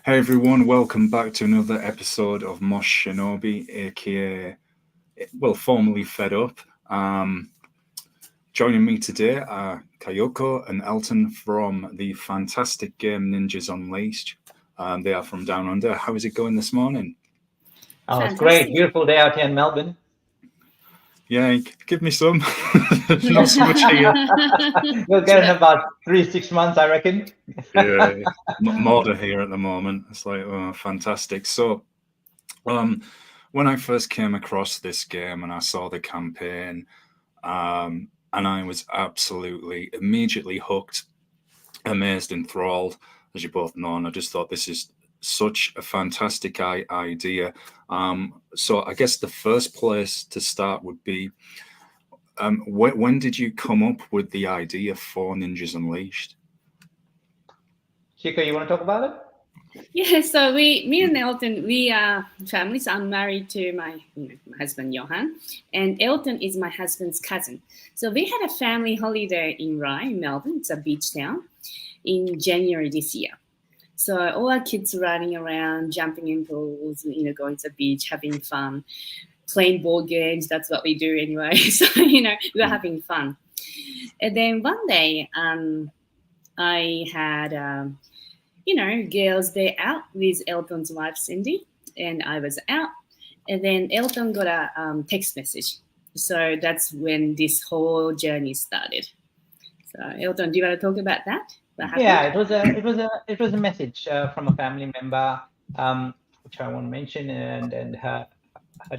Hey everyone, welcome back to another episode of Mosh Shinobi, aka, well, formerly Fed Up. Um, Joining me today are Kyoko and Elton from the fantastic game Ninjas Unleashed. They are from Down Under. How is it going this morning? Oh, it's great. Fantastic. Beautiful day out here in Melbourne. Yeah, give me some. Not so much here. We'll get in about 3-6 months, I reckon. Yeah, more to here at the moment. It's like, oh, fantastic. So, um, when I first came across this game and I saw the campaign, and I was absolutely immediately hooked, amazed, enthralled, as you both know. And I just thought this is such a fantastic idea. So I guess the first place to start would be when did you come up with the idea for Ninjas Unleashed? Chico, you want to talk about it? Yeah, so me and Elton, we are families. I'm married to my husband Johan, and Elton is my husband's cousin. So we had a family holiday in Rye, in Melbourne. It's a beach town in January this year. So all our kids running around, jumping in pools, going to the beach, having fun, playing board games. That's what we do anyway. So we were having fun. And then one day, I had. Girls' day out with Elton's wife, Cindy, and I was out. And then Elton got a text message. So that's when this whole journey started. So, Elton, do you want to talk about that? Yeah, it was a message from a family member, which I won't mention, and her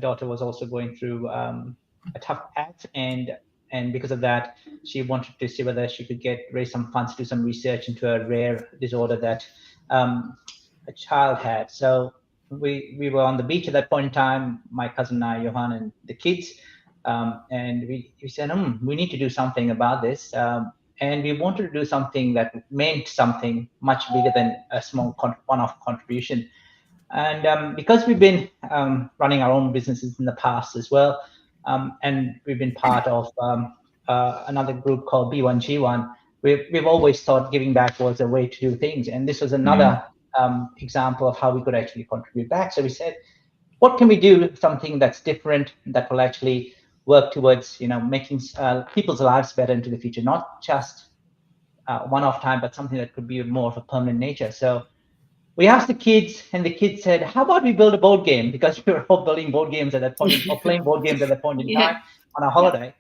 daughter was also going through a tough patch, and because of that, she wanted to see whether she could raise some funds, do some research into a rare disorder that a child had. So we were on the beach at that point in time, my cousin and I, Johan, and the kids, and we said, we need to do something about this. And we wanted to do something that meant something much bigger than a small one-off contribution. And because we've been running our own businesses in the past as well, and we've been part of another group called B1G1, we've always thought giving back was a way to do things. And this was another example of how we could actually contribute back. So we said, what can we do, something that's different, that will actually work towards making people's lives better into the future, not just one-off time, but something that could be more of a permanent nature. So we asked the kids, and the kids said, how about we build a board game? Because we were all building board games at that point, or playing board games at that point in time on our holiday.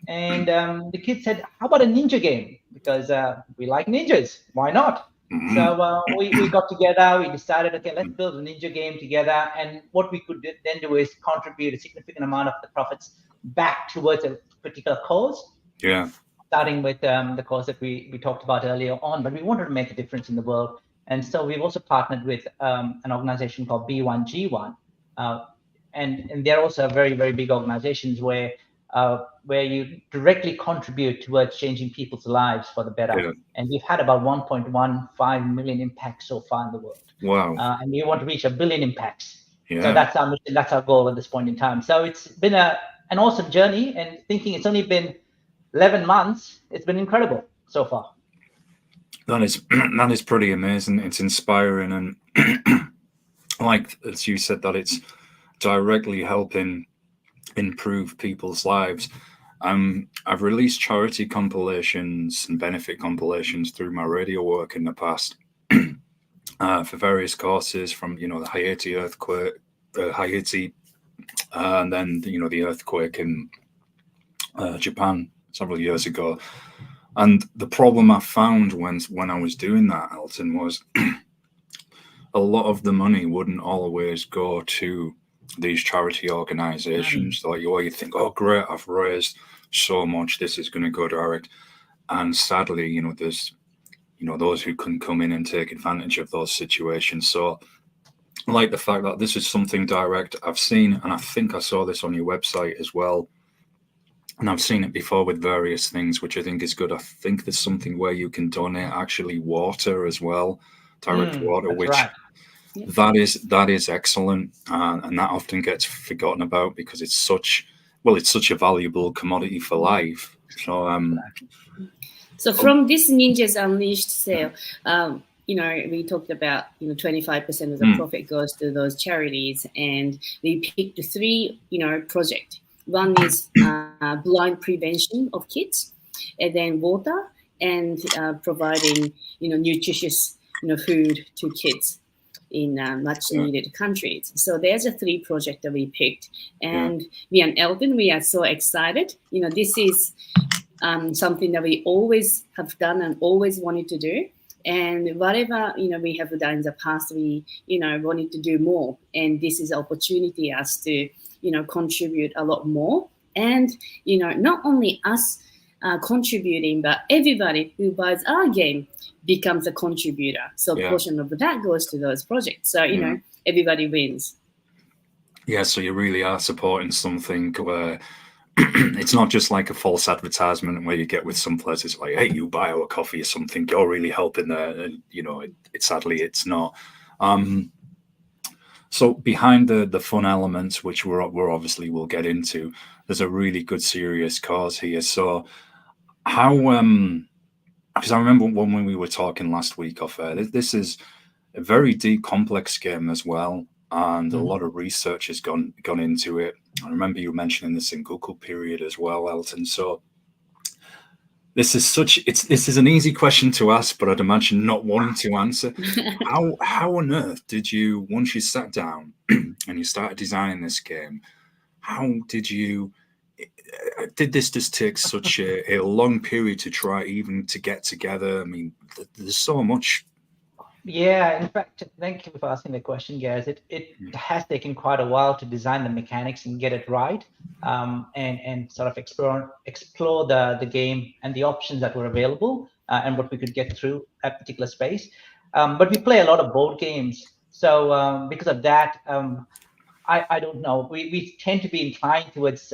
And the kids said, how about a ninja game? Because we like ninjas. Why not? So we got together. We decided, okay, let's build a ninja game together. And what we could then do is contribute a significant amount of the profits back towards a particular cause. Yeah. Starting with the cause that we talked about earlier on. But we wanted to make a difference in the world. And so we've also partnered with an organization called B1G1. And they're also very, very big organizations where you directly contribute towards changing people's lives for the better. Yeah. And we've had about 1.15 million impacts so far in the world. Wow. And we want to reach 1 billion impacts. Yeah. So that's our mission, that's our goal at this point in time. So it's been an awesome journey, and thinking it's only been 11 months, it's been incredible so far. That is pretty amazing. It's inspiring, and like as you said, that it's directly helping improve people's lives. I've released charity compilations and benefit compilations through my radio work in the past for various causes, from the Haiti earthquake, and then the earthquake in Japan several years ago. And the problem I found when I was doing that, Elton, was a lot of the money wouldn't always go to these charity organizations. Like you think, oh great, I've raised so much, this is going to go direct. And sadly, there's those who can come in and take advantage of those situations. So I like the fact that this is something direct. I've seen, and I think I saw this on your website as well, and I've seen it before with various things, which I think is good. I think there's something where you can donate actually water as well, direct water, which right. That is excellent, and that often gets forgotten about because it's such a valuable commodity for life. So so from this Ninjas Unleashed sale, we talked about 25% of the profit goes to those charities, and we picked 3 projects. One is blind prevention of kids, and then water, and providing nutritious food to kids in much needed countries. So there's a 3 project that we picked, and me and Elton, we are so excited. This is something that we always have done and always wanted to do. And whatever we have done in the past, we wanted to do more. And this is an opportunity us to contribute a lot more. And not only us contributing, but everybody who buys our game becomes a contributor. So a portion of that goes to those projects. So everybody wins. Yeah, so you really are supporting something where it's not just like a false advertisement where you get with some places like, hey, you buy our coffee or something, you're really helping there. And, sadly, it's not. So behind the fun elements, which we're obviously will get into, there's a really good serious cause here. So how, because I remember when we were talking last week off air, this is a very deep, complex game as well. And a lot of research has gone into it. I remember you mentioning the Sengoku period as well, Elton. So this is an easy question to ask, but I'd imagine not wanting to answer. How on earth did you, once you sat down and you started designing this game, how did this just take such a long period to try even to get together? I mean, there's so much. Yeah, in fact, thank you for asking the question, guys. It has taken quite a while to design the mechanics and get it right, and sort of explore the game and the options that were available, and what we could get through that particular space. But we play a lot of board games, so because of that, I don't know. We tend to be inclined towards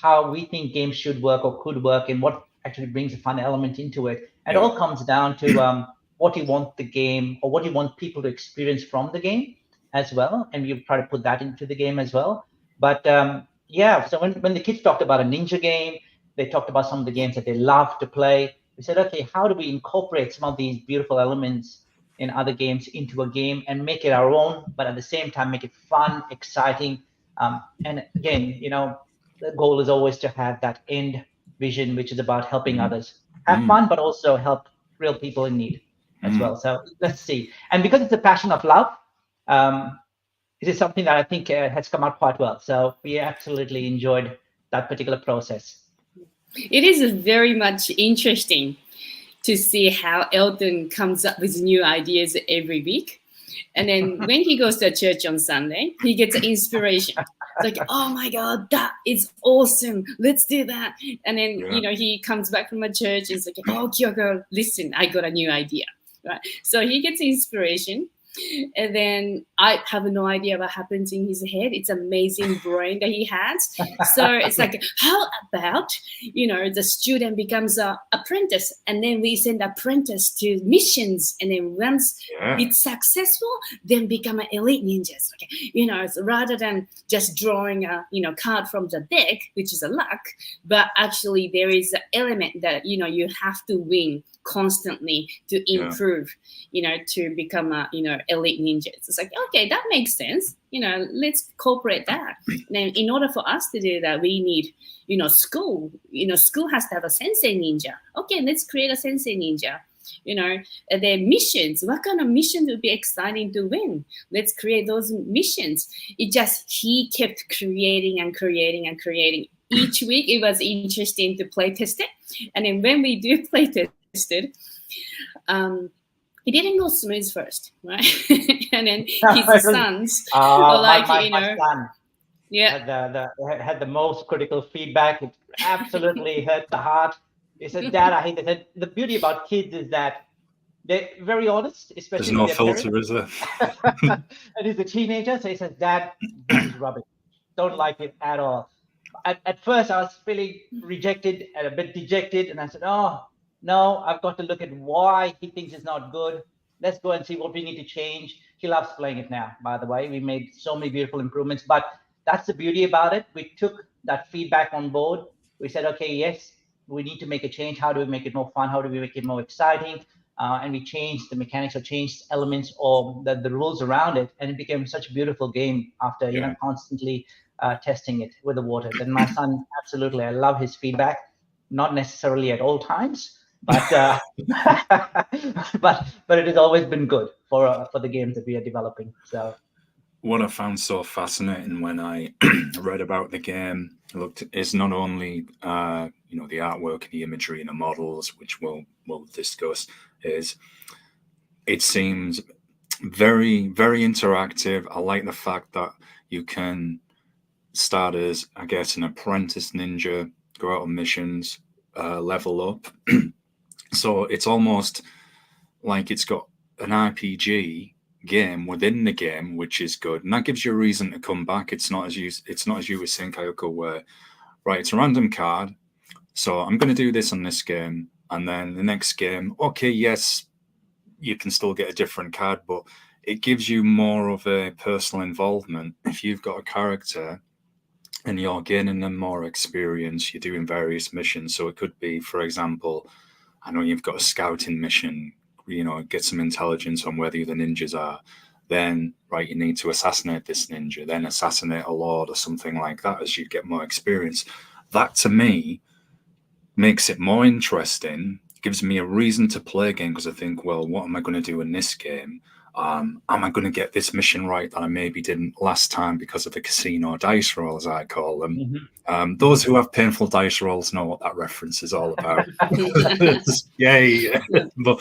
how we think games should work or could work, and what actually brings a fun element into it. And it all comes down to what you want the game, or what you want people to experience from the game as well. And we try to put that into the game as well. But so when the kids talked about a ninja game, they talked about some of the games that they love to play. We said, okay, how do we incorporate some of these beautiful elements in other games into a game and make it our own, but at the same time make it fun, exciting. And again, the goal is always to have that end vision, which is about helping others have fun, but also help real people in need as well. So let's see. And because it's a passion of love, it is something that I think has come out quite well. So we absolutely enjoyed that particular process. It is very much interesting to see how Elton comes up with new ideas every week. And then when he goes to church on Sunday, he gets inspiration. It's like, oh my God, that is awesome. Let's do that. And then, he comes back from a church and it's like, oh, Kyoko, listen, I got a new idea. Right? So he gets inspiration. And then I have no idea what happens in his head. It's amazing brain that he has. So it's like, how about, the student becomes an apprentice, and then we send apprentice to missions, and then once it's successful, then become an elite ninjas. Okay? So rather than just drawing a card from the deck, which is a luck, but actually there is an element that you have to win constantly to improve, to become a elite ninjas. It's like, okay, that makes sense. Let's incorporate that. And in order for us to do that, we need school. School has to have a sensei ninja. Okay, let's create a sensei ninja. The missions, what kind of missions would be exciting to win? Let's create those missions. He kept creating and creating and creating. Each week it was interesting to play test it. And then when we do play test it, it didn't go smooth first, right? And then his sons were like, my son had the most critical feedback. It absolutely hurt the heart. He said, Dad, I hate it. The beauty about kids is that they're very honest, especially there's no filter, is there? And he's a teenager, so he says, Dad, this is rubbish. Don't like it at all. At first, I was feeling rejected and a bit dejected, and I said, oh, no, I've got to look at why he thinks it's not good. Let's go and see what we need to change. He loves playing it now, by the way. We made so many beautiful improvements, but that's the beauty about it. We took that feedback on board. We said, okay, yes, we need to make a change. How do we make it more fun? How do we make it more exciting? and we changed the mechanics or changed elements or the rules around it, and it became such a beautiful game after constantly testing it with the waters. And my son, absolutely, I love his feedback, not necessarily at all times, but but it has always been good for the games that we are developing. So what I found so fascinating when I read about the game is not only the artwork and the imagery and the models, which we'll discuss, is it seems very, very interactive. I like the fact that you can start as, I guess, an apprentice ninja, go out on missions, level up. So it's almost like it's got an RPG game within the game, which is good, and that gives you a reason to come back. It's not as you were saying, Kyoko, where right, it's a random card, so I'm going to do this on this game, and then the next game, okay, yes, you can still get a different card, but it gives you more of a personal involvement. If you've got a character and you're gaining them more experience, you're doing various missions. So it could be, for example, I know you've got a scouting mission, get some intelligence on where the other ninjas are. Then, right, you need to assassinate this ninja, then assassinate a lord or something like that as you get more experience. That, to me, makes it more interesting, gives me a reason to play a game, because I think, well, what am I going to do in this game? Am I going to get this mission right that I maybe didn't last time because of the casino dice roll, as I call them? Those who have painful dice rolls know what that reference is all about. Yay! But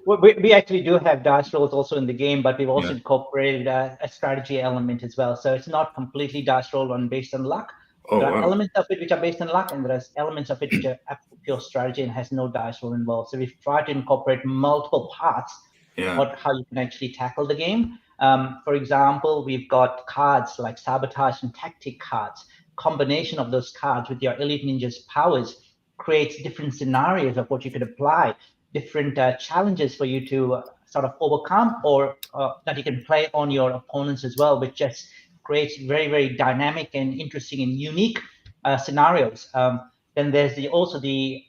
we actually do have dice rolls also in the game, but we've also incorporated a strategy element as well. So it's not completely dice roll based on luck. There are elements of it which are based on luck, and there's elements of it which are pure strategy and has no dice roll involved. So we've tried to incorporate multiple parts about how you can actually tackle the game. For example, we've got cards like sabotage and tactic cards. Combination of those cards with your elite ninja's powers creates different scenarios of what you could apply, different challenges for you to sort of overcome, or that you can play on your opponents as well, which just creates very, very dynamic and interesting and unique scenarios. Then there's also the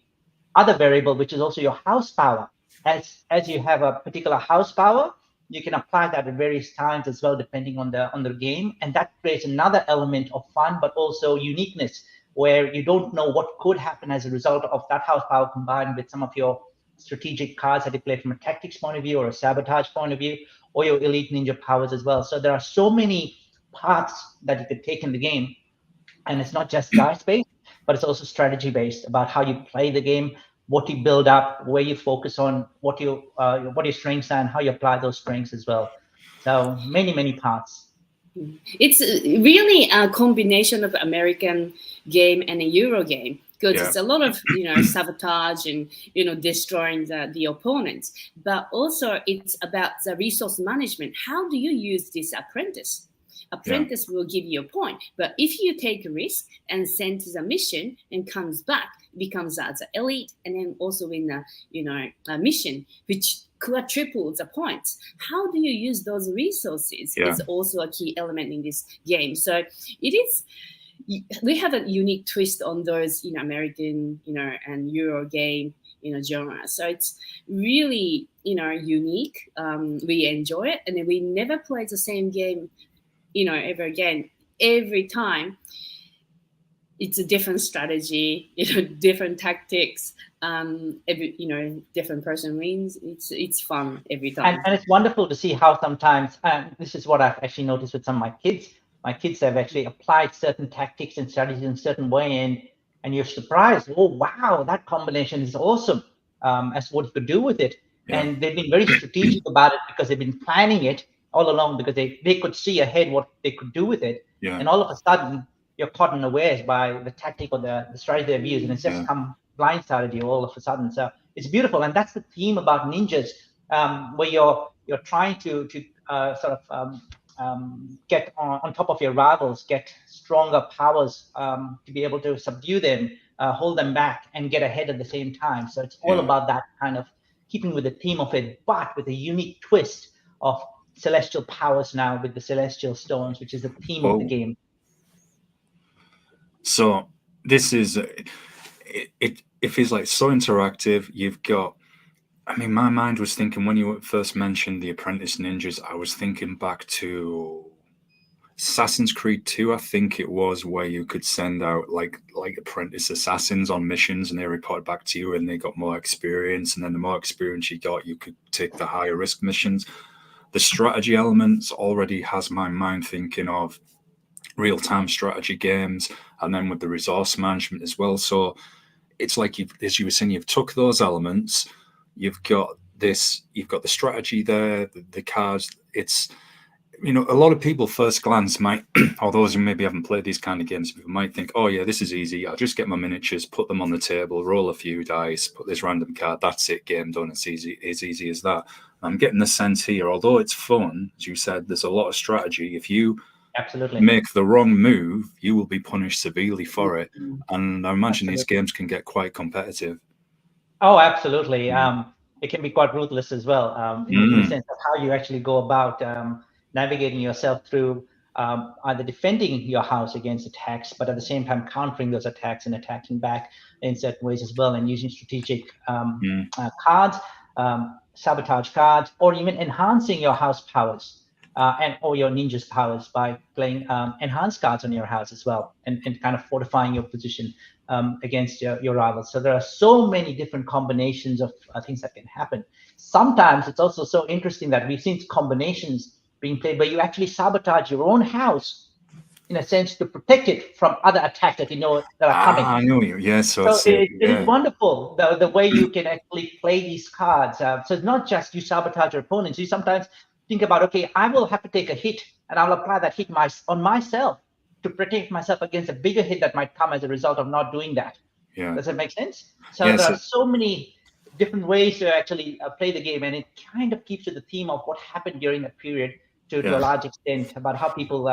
other variable, which is also your house power. As you have a particular house power, you can apply that at various times as well, depending on the game, and that creates another element of fun, but also uniqueness, where you don't know what could happen as a result of that house power combined with some of your strategic cards that you play from a tactics point of view or a sabotage point of view, or your elite ninja powers as well. So there are so many parts that you could take in the game, and it's not just dice based, but it's also strategy based about how you play the game, what you build up, where you focus on, what your strengths are, and how you apply those strengths as well. So many parts. It's really a combination of American game and a Euro game, because it's a lot of sabotage and destroying the opponents, but also it's about the resource management. How do you use this apprentice? Apprentice will give you a point, but if you take a risk and send to the mission and comes back, becomes as an elite, and then also win a mission which quadruples the points. How do you use those resources is also a key element in this game. So it is. We have a unique twist on those American and Euro game genre. So it's really unique. We enjoy it, and then we never play the same game ever again. Every time it's a different strategy, different tactics, different person wins. It's fun every time. And it's wonderful to see how sometimes, this is what I've actually noticed with some of my kids. My kids have actually applied certain tactics and strategies in a certain way, and you're surprised. Oh, wow, that combination is awesome, as what you could do with it. And they've been very strategic about it, because they've been planning it all along, because they could see ahead what they could do with it. And all of a sudden, you're caught unawares by the tactic or the strategy they've used, and it's just come blindsided you all of a sudden. So it's beautiful, and that's the theme about ninjas, where you're trying to sort of get on top of your rivals, get stronger powers to be able to subdue them, hold them back, and get ahead at the same time. So it's all about that kind of keeping with the theme of it, but with a unique twist of celestial powers now with the celestial stones, which is the theme of the game. So this is it feels like so interactive. You've got I mean, my mind was thinking when you first mentioned the Apprentice Ninjas, I was thinking back to Assassin's Creed 2, I think it was, where you could send out like apprentice assassins on missions and they report back to you and they got more experience. And then the more experience you got, you could take the higher risk missions. The strategy elements already has my mind thinking of real-time strategy games, and then with the resource management as well. So it's like as you were saying, you've took those elements, you've got the strategy there, the cards. It's, you know, a lot of people first glance might, or those who maybe haven't played these kind of games, people might think, oh yeah, this is easy. I'll just get my miniatures, put them on the table, roll a few dice, put this random card. That's it, game done. It's easy as that. I'm getting the sense here, although it's fun, as you said, there's a lot of strategy. If you absolutely make the wrong move, you will be punished severely for it. And I imagine absolutely. these games can get quite competitive. Oh, absolutely. It can be quite ruthless as well, in the sense of how you actually go about navigating yourself through either defending your house against attacks, but at the same time countering those attacks and attacking back in certain ways as well, and using strategic cards, sabotage cards, or even enhancing your house powers or your ninja's powers by playing enhanced cards on your house as well, and kind of fortifying your position against your rivals. So there are so many different combinations of things that can happen. Sometimes it's also so interesting that we've seen combinations being played where you actually sabotage your own house, in a sense, to protect it from other attacks that you know that are coming. I know you. Yeah, so it is wonderful the way you can actually play these cards. So it's not just you sabotage your opponents. You sometimes think about, okay, I will have to take a hit, and I'll apply that hit on myself to protect myself against a bigger hit that might come as a result of not doing that. Yeah. Does that make sense? So there are so many different ways to actually play the game, and it kind of keeps to the theme of what happened during that period to a large extent, about how people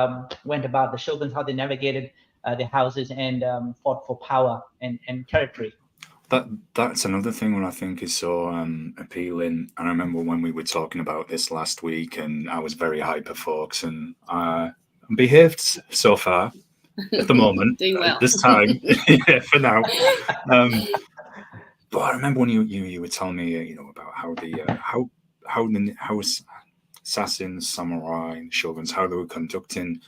went about the shoguns, how they navigated their houses and fought for power and territory. That's another thing when I think is so appealing. And I remember when we were talking about this last week, and I was very hyper, folks, and behaved so far at the moment. Doing well. This time, yeah, for now. But I remember when you were telling me, you know, about how assassins, samurai, shoguns, how they were conducting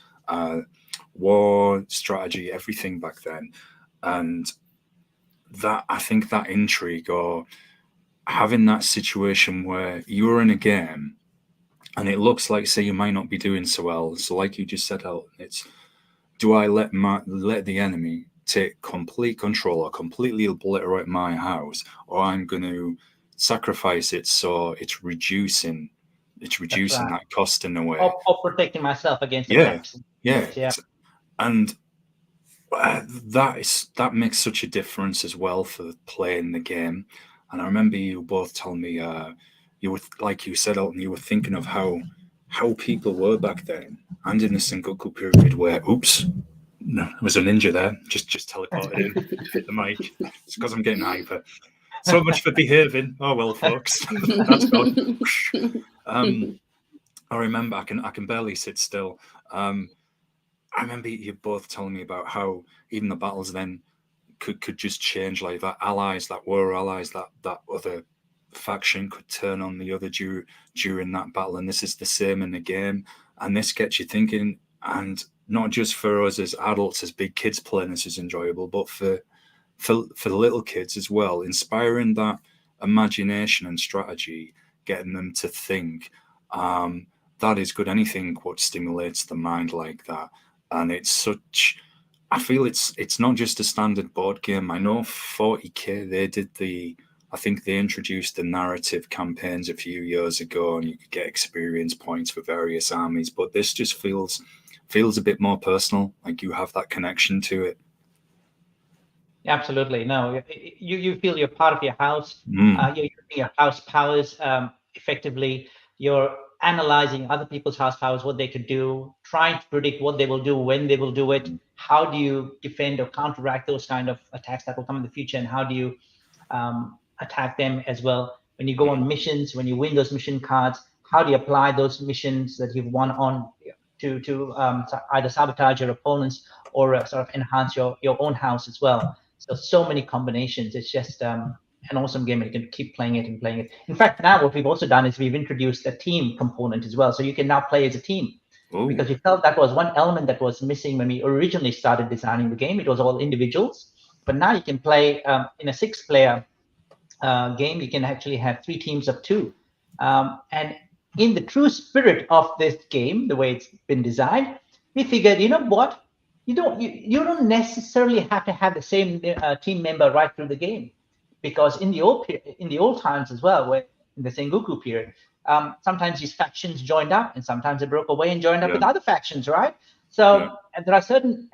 war strategy, everything back then, and that, I think that intrigue, or having that situation where you're in a game and it looks like, say, you might not be doing so well. So like you just said, Elton, it's, do I let the enemy take complete control or completely obliterate my house, or I'm going to sacrifice it so it's reducing that cost in a way, or protecting myself against attacks. Yeah. And that makes such a difference as well for playing the game. And I remember you both telling me you were, like you said, Elton, you were thinking of how people were back then, and in the Sengoku period, where no, there was a ninja there, just teleported in, hit the mic. It's because I'm getting hyper. So much for behaving. Oh well, folks, that's gone. I remember I can barely sit still. I remember you both telling me about how even the battles then could just change, like that allies that were allies, that other faction could turn on the other during that battle, and this is the same in the game. And this gets you thinking, and not just for us as adults, as big kids playing this is enjoyable, but for the little kids as well, inspiring that imagination and strategy, getting them to think. That is good. Anything what stimulates the mind like that. And it's such, I feel it's not just a standard board game. I know 40K, I think they introduced the narrative campaigns a few years ago, and you could get experience points for various armies, but this just feels a bit more personal, like you have that connection to it. Absolutely. No, you feel you're part of your house. You're using your house powers effectively. You're analyzing other people's house powers, what they could do, trying to predict what they will do, when they will do it. How do you defend or counteract those kind of attacks that will come in the future, and how do you attack them as well? When you go on missions, when you win those mission cards, how do you apply those missions that you've won on to either sabotage your opponents or sort of enhance your own house as well? So many combinations. It's just an awesome game, and you can keep playing it and playing it. In fact, now what we've also done is we've introduced a team component as well, so you can now play as a team. Ooh. Because we felt that was one element that was missing when we originally started designing the game. It was all individuals, but now you can play in a 6-player game. You can actually have 3 teams of 2, and in the true spirit of this game, the way it's been designed, we figured, you know what, you don't necessarily have to have the same team member right through the game, because in the old times as well, where in the Sengoku period, sometimes these factions joined up, and sometimes they broke away and joined up with other factions, right? So and there are certain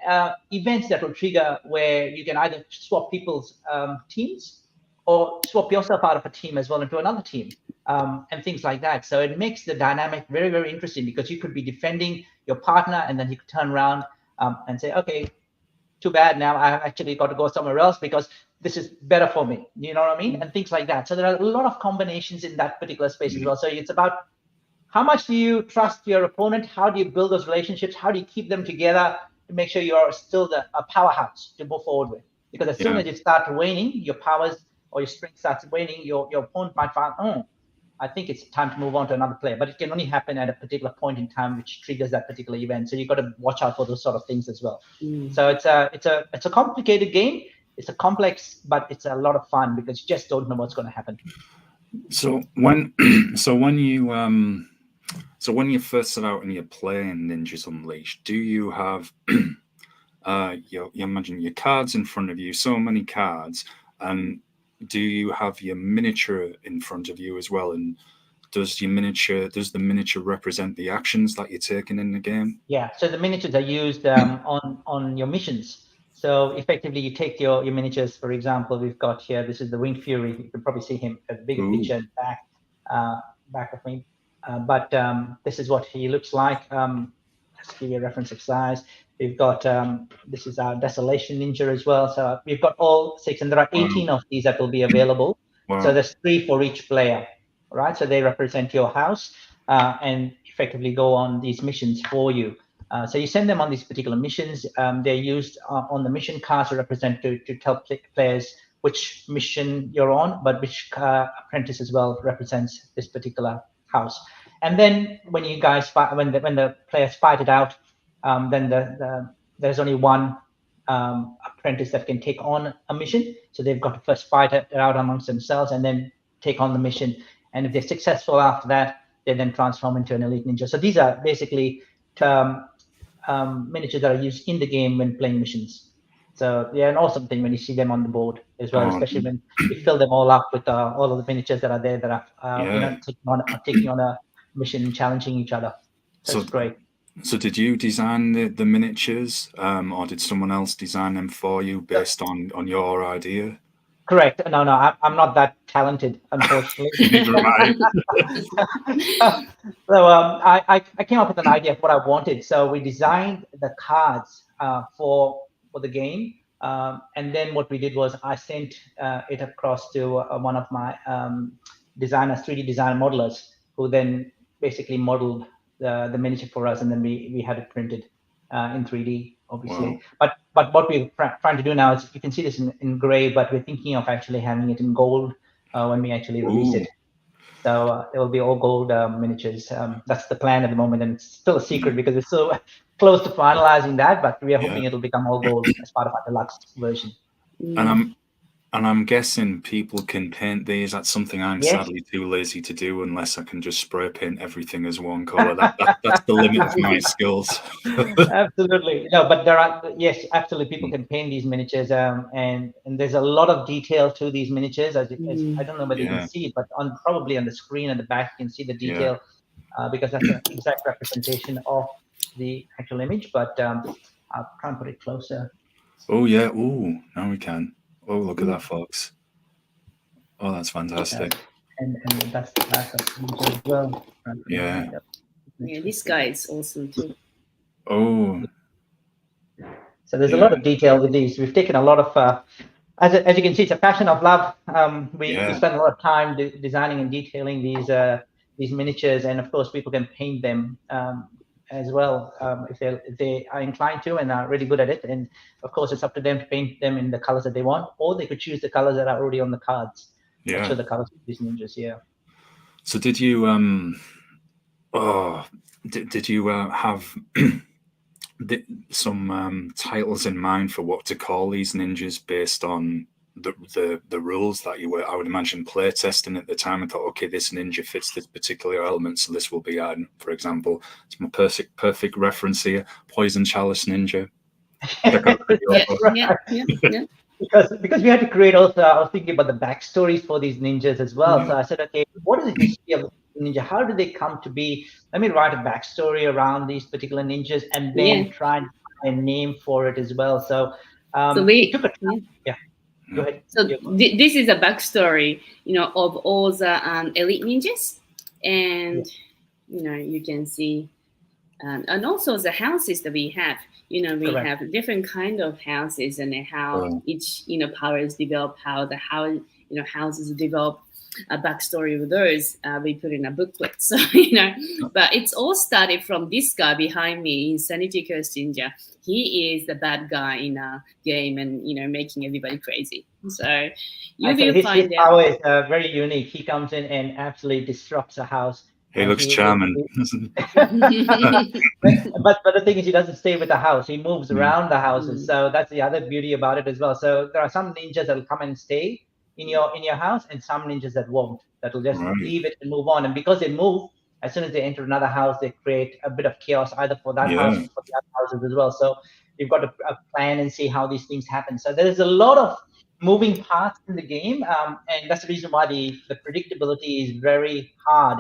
events that will trigger where you can either swap people's teams, or swap yourself out of a team as well into another team, and things like that. So it makes the dynamic very, very interesting, because you could be defending your partner, and then you could turn around and say, okay, too bad, now I've actually got to go somewhere else because this is better for me. You know what I mean? And things like that. So there are a lot of combinations in that particular space as well. So it's about how much do you trust your opponent? How do you build those relationships? How do you keep them together to make sure you are still a powerhouse to move forward with? Because as soon as you start waning, your powers or your strength starts waning, your opponent might find, oh, I think it's time to move on to another player. But it can only happen at a particular point in time, which triggers that particular event. So you've got to watch out for those sort of things as well. So it's a complicated game. It's a complex, but it's a lot of fun, because you just don't know what's going to happen. So when you first set out and you're playing Ninjas Unleashed, do you have you imagine your cards in front of you, so many cards, and do you have your miniature in front of you as well? And does the miniature represent the actions that you're taking in the game? Yeah, so the miniatures are used on your missions. So effectively, you take your miniatures. For example, we've got here, this is the Winged Fury. You can probably see him, a bigger picture back of me. But this is what he looks like. Let's give you a reference of size. We've got, this is our Desolation Ninja as well. So we've got all 6, and there are 18 of these that will be available. So there's 3 for each player, right? So they represent your house and effectively go on these missions for you. So you send them on these particular missions. They're used on the mission cards to represent, to tell players which mission you're on, but which apprentice as well represents this particular house. And then when you guys fight, when the players fight it out, then there's only one apprentice that can take on a mission. So they've got to first fight it out amongst themselves and then take on the mission. And if they're successful after that, they then transform into an elite ninja. So these are basically miniatures that are used in the game when playing missions. So they're an awesome thing when you see them on the board as well, especially when you fill them all up with all of the miniatures that are there that are taking on a mission and challenging each other. So it's great. So did you design the miniatures, or did someone else design them for you based on your idea? Correct. No, I'm not that talented, unfortunately. Neither am I. So I came up with an idea of what I wanted. So we designed the cards for the game, and then what we did was I sent it across to one of my designers, 3D design modelers, who then basically modeled the miniature for us, and then we had it printed in 3D, obviously. Wow. But what we're trying to do now is, you can see this in gray, but we're thinking of actually having it in gold when we actually release it. So it will be all gold miniatures. That's the plan at the moment, and it's still a secret because we're so close to finalizing that, but we are hoping it'll become all gold as part of our deluxe version. And I'm guessing people can paint these. That's something I'm sadly too lazy to do, unless I can just spray paint everything as one color. That's the limit of my skills. Absolutely. No, but there are, yes, absolutely, people can paint these miniatures, and there's a lot of detail to these miniatures. As I don't know whether you can see it, but probably on the screen at the back, you can see the detail because that's an exact representation of the actual image. But I'll try and put it closer. Oh yeah. Oh, now we can. Oh, look at that, folks. Oh, that's fantastic. And that's the back of the as well. Yeah, this guy is awesome too. Oh. So there's a lot of detail with these. We've taken a lot of, as you can see, it's a passion of love. We spend a lot of time designing and detailing these miniatures, and of course, people can paint them as well if they are inclined to and are really good at it. And of course, it's up to them to paint them in the colors that they want, or they could choose the colors that are already on the cards. that show the colors of these ninjas. Yeah. So did you did you have some titles in mind for what to call these ninjas based on the rules that you were, I would imagine, play testing at the time, and thought, okay, this ninja fits this particular element, so this will be for example, it's my perfect reference here, Poison Chalice Ninja. Yeah. Because we had to create also, I was thinking about the backstories for these ninjas as well. Yeah. So I said, okay, what is the history of the ninja? How did they come to be? Let me write a backstory around these particular ninjas and then try and find a name for it as well. So, it took a time. Yeah. Go ahead. So this is a backstory, of all the elite ninjas, and you can see, and also the houses that we have. We Correct. have different kind of houses, and how each powers develop, how the houses develop. A backstory with those we put in a booklet. So but it's all started from this guy behind me, Insanity Curse Ninja. He is the bad guy in a game, and making everybody crazy. So his power is very unique. He comes in and absolutely disrupts a house. He looks charming. but the thing is, he doesn't stay with the house. He moves around the houses. So that's the other beauty about it as well. So there are some ninjas that will come and stay in your house, and some ninjas that won't. That will just leave it and move on. And because they move, as soon as they enter another house, they create a bit of chaos either for that house or for the other houses as well. So you've got to plan and see how these things happen. So there is a lot of moving parts in the game, and that's the reason why the predictability is very hard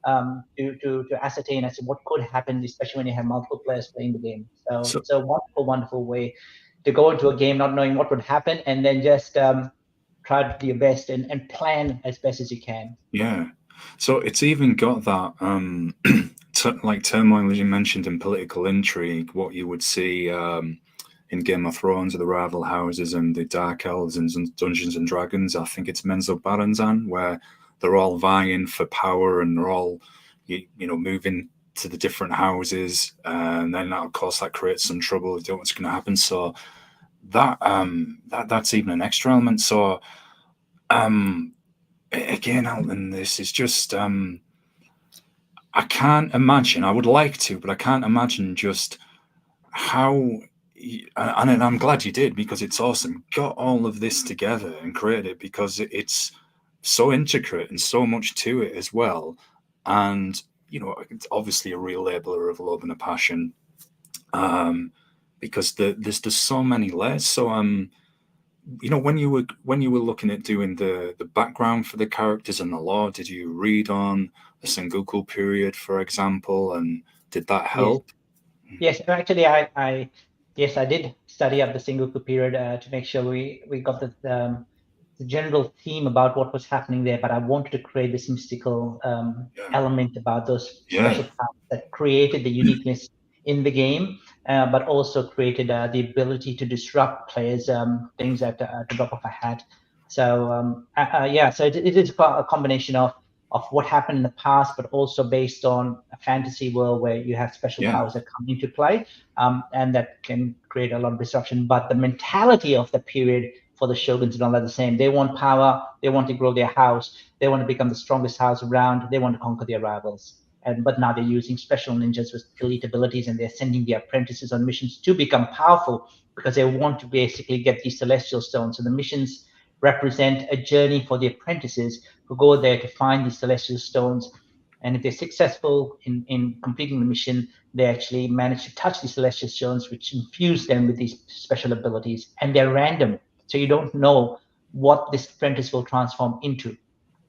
to ascertain as to what could happen, especially when you have multiple players playing the game. So it's a wonderful, wonderful way to go into a game not knowing what would happen, and then just try to do your best and plan as best as you can. Yeah. So it's even got that like turmoil, as you mentioned, in political intrigue, what you would see in Game of Thrones, the rival houses and the Dark Elves and Dungeons and Dragons. I think it's Menzo Baranzan, where they're all vying for power and they're all, moving to the different houses. And then, of course, that creates some trouble. You don't know what's going to happen. So that's even an extra element. So again, Elton, this is just I can't imagine. I would like to, but I can't imagine just how. And I'm glad you did, because it's awesome. Got all of this together and created it, because it's so intricate and so much to it as well. And it's obviously a real labeler of love and a passion. Because there's just so many layers. So when you were looking at doing the background for the characters and the lore, did you read on the Sengoku period, for example, and did that help? Yes, actually, I did study up the Sengoku period to make sure we got the general theme about what was happening there, but I wanted to create this mystical element about those special powers that created the uniqueness in the game, but also created the ability to disrupt players' things at the drop of a hat. So so it is a combination of what happened in the past, but also based on a fantasy world where you have special powers that come into play, and that can create a lot of disruption. But the mentality of the period for the shoguns and all are the same. They want power. They want to grow their house. They want to become the strongest house around. They want to conquer their rivals. But now they're using special ninjas with elite abilities, and they're sending their apprentices on missions to become powerful, because they want to basically get these celestial stones. So the missions represent a journey for the apprentices who go there to find these celestial stones. And if they're successful in completing the mission, they actually manage to touch these celestial stones, which infuse them with these special abilities. And they're random. So you don't know what this apprentice will transform into.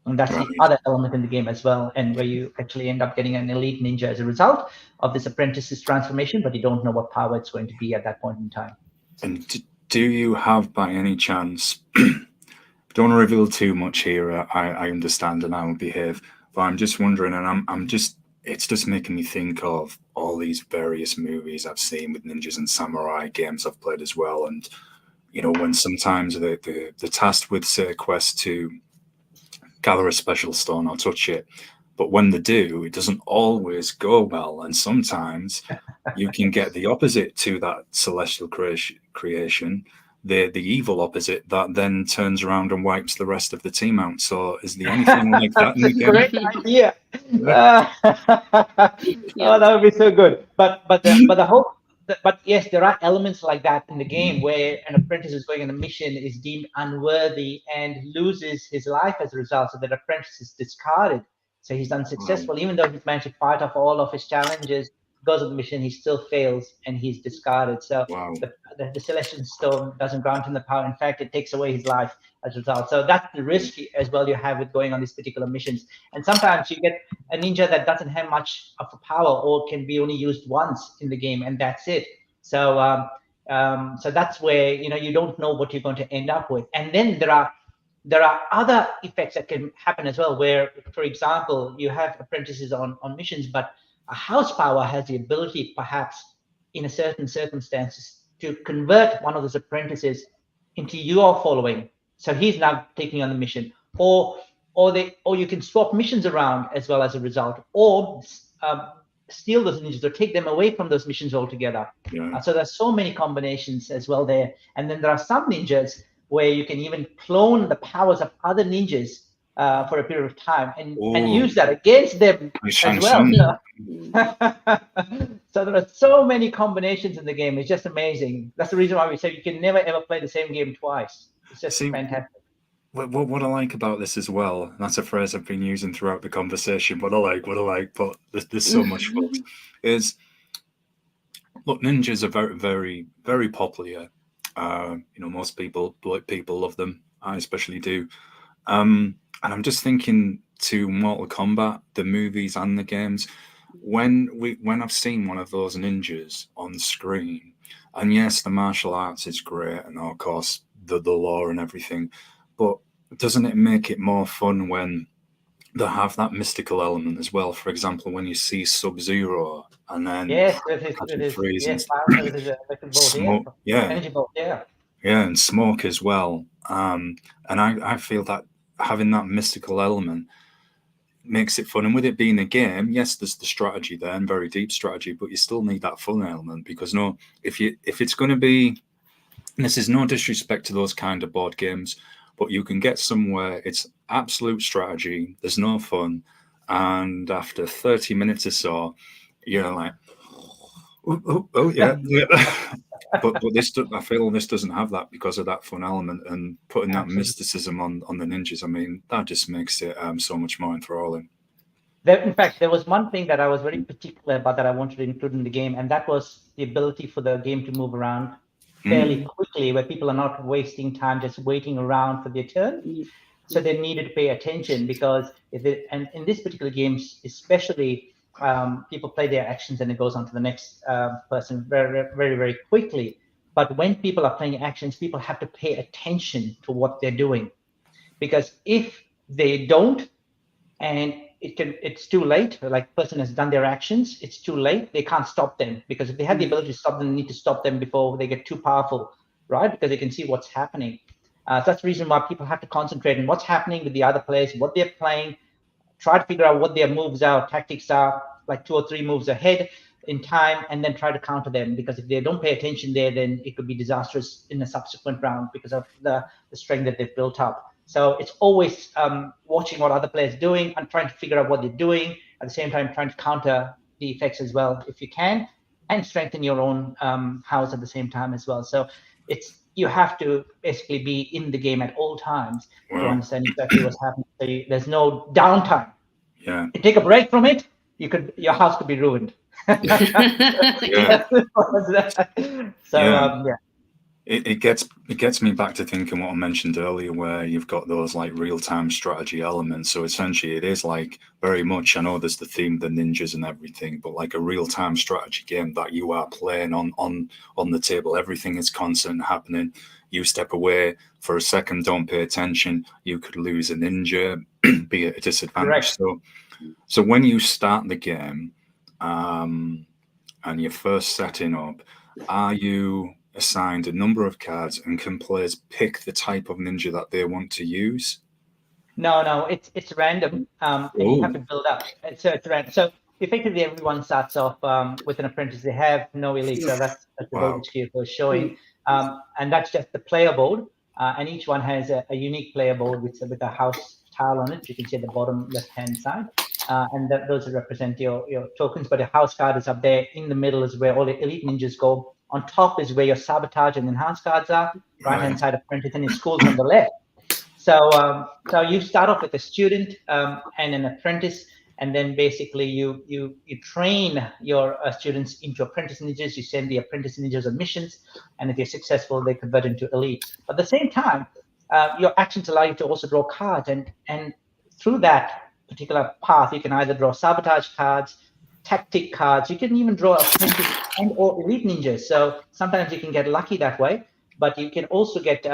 And that's the other element in the game as well, and where you actually end up getting an elite ninja as a result of this apprentice's transformation, but you don't know what power it's going to be at that point in time. And do you have, by any chance, don't want to reveal too much here, I understand and I will behave, but I'm just wondering, and it's just making me think of all these various movies I've seen with ninjas and samurai, games I've played as well, and when sometimes they're tasked with, say, a quest to gather a special stone or touch it, but when they do, it doesn't always go well, and sometimes you can get the opposite to that celestial creation, the evil opposite that then turns around and wipes the rest of the team out. So is there anything like that in the game? Great idea. Oh, that would be so good. But yes, there are elements like that in the game where an apprentice is going on a mission, is deemed unworthy, and loses his life as a result. So that apprentice is discarded. So he's unsuccessful, even though he's managed to fight off all of his challenges. Goes on the mission, he still fails, and he's discarded. So the Celestial Stone doesn't grant him the power. In fact, it takes away his life as a result. So that's the risk as well you have with going on these particular missions. And sometimes you get a ninja that doesn't have much of a power, or can be only used once in the game, and that's it. So so that's where you don't know what you're going to end up with. And then there are other effects that can happen as well, where, for example, you have apprentices on missions, but a house power has the ability, perhaps in a certain circumstances, to convert one of those apprentices into your following. So he's now taking on the mission, or you can swap missions around as well as a result, or steal those ninjas or take them away from those missions altogether. So there's so many combinations as well there. And then there are some ninjas where you can even clone the powers of other ninjas for a period of time and use that against them as well. So there are so many combinations in the game. It's just amazing. That's the reason why we say you can never ever play the same game twice. It's just fantastic. What I like about this as well, and that's a phrase I've been using throughout the conversation, what I like, but there's so much fun, is, look, ninjas are very, very, very popular. Most people love them. I especially do. And I'm just thinking to Mortal Kombat, the movies and the games, when I've seen one of those ninjas on screen, and yes, the martial arts is great, and of course the lore and everything, but doesn't it make it more fun when they have that mystical element as well? For example, when you see Sub-Zero and then smoke, energy bolt, and smoke as well. And I feel that having that mystical element makes it fun. And with it being a game, yes, there's the strategy there, and very deep strategy, but you still need that fun element, because if it's going to be, and this is no disrespect to those kind of board games, but you can get somewhere it's absolute strategy, there's no fun, and after 30 minutes or so, you're like, but this, I feel this doesn't have that because of that fun element, and putting that mysticism on the ninjas. I mean, that just makes it so much more enthralling. In fact, there was one thing that I was very particular about that I wanted to include in the game, and that was the ability for the game to move around fairly quickly, where people are not wasting time just waiting around for their turn. So they needed to pay attention, because and in this particular game especially, people play their actions and it goes on to the next person very, very, very quickly. But when people are playing actions, people have to pay attention to what they're doing, because if they don't, and it's too late, like person has done their actions, it's too late, they can't stop them, because if they have the ability to stop them, they need to stop them before they get too powerful, right? Because they can see what's happening. So that's the reason why people have to concentrate on what's happening with the other players, what they're playing, try to figure out what their moves are, tactics are, like 2 or 3 moves ahead in time, and then try to counter them, because if they don't pay attention there, then it could be disastrous in a subsequent round because of the strength that they've built up. So it's always watching what other players are doing and trying to figure out what they're doing, at the same time trying to counter the effects as well if you can, and strengthen your own house at the same time as well. So you have to basically be in the game at all times to understand exactly what's happening. So there's no downtime. Yeah. You take a break from it, your house could be ruined. It gets me back to thinking what I mentioned earlier, where you've got those like real-time strategy elements. So essentially it is like very much, I know there's the theme, the ninjas and everything, but like a real-time strategy game that you are playing on the table. Everything is constant happening. You step away for a second, don't pay attention, you could lose a ninja, be at a disadvantage. Correct. So when you start the game and you're first setting up, are you assigned a number of cards, and can players pick the type of ninja that they want to use? No, it's random, and you have to build up. So it's random. So effectively, everyone starts off with an apprentice. They have no elite, so that's the voltage Kyoko is showing. and that's just the player board. And each one has a unique player board with a house tile on it. You can see at the bottom left-hand side. And those represent your tokens, but your house card is up there. In the middle is where all the elite ninjas go. On top is where your sabotage and enhanced cards are. Right-hand side apprentice, and your school's on the left. So you start off with a student and an apprentice, and then basically you train your students into apprentice ninjas. You send the apprentice ninjas on missions, and if you're successful, they convert into elite. But at the same time, your actions allow you to also draw cards, and through that particular path, you can either draw sabotage cards, tactic cards. You can even draw apprentice and or elite ninjas. So sometimes you can get lucky that way, but you can also get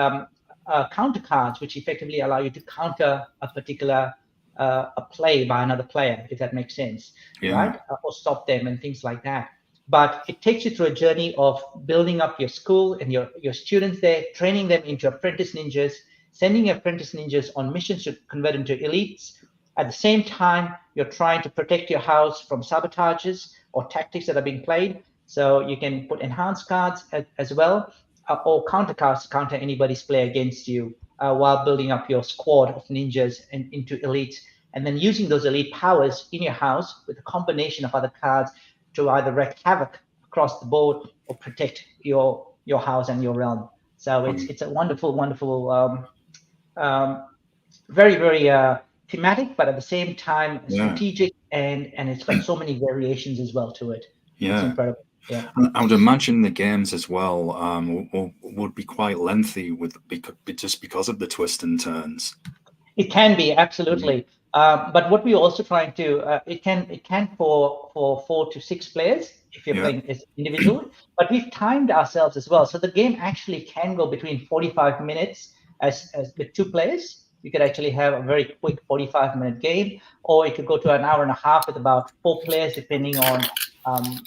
counter cards, which effectively allow you to counter a particular a play by another player, if that makes sense, right? Or stop them and things like that. But it takes you through a journey of building up your school and your students there, training them into apprentice ninjas, sending apprentice ninjas on missions to convert into elites. At the same time, you're trying to protect your house from sabotages or tactics that are being played. So you can put enhanced cards as well, or counter cards to counter anybody's play against you, while building up your squad of ninjas into elites, and then using those elite powers in your house with a combination of other cards to either wreak havoc across the board or protect your house and your realm. So it's a wonderful, very, very thematic, but at the same time strategic, and it's got so many variations as well to it. It's incredible. Yeah, I would imagine the games as well would be quite lengthy just because of the twists and turns. It can be, absolutely. But what we're also trying to it can for 4 to 6 players if you're playing as individual. But we've timed ourselves as well, so the game actually can go between 45 minutes as with 2 players. You could actually have a very quick 45-minute game, or it could go to an hour and a half with about 4 players, depending on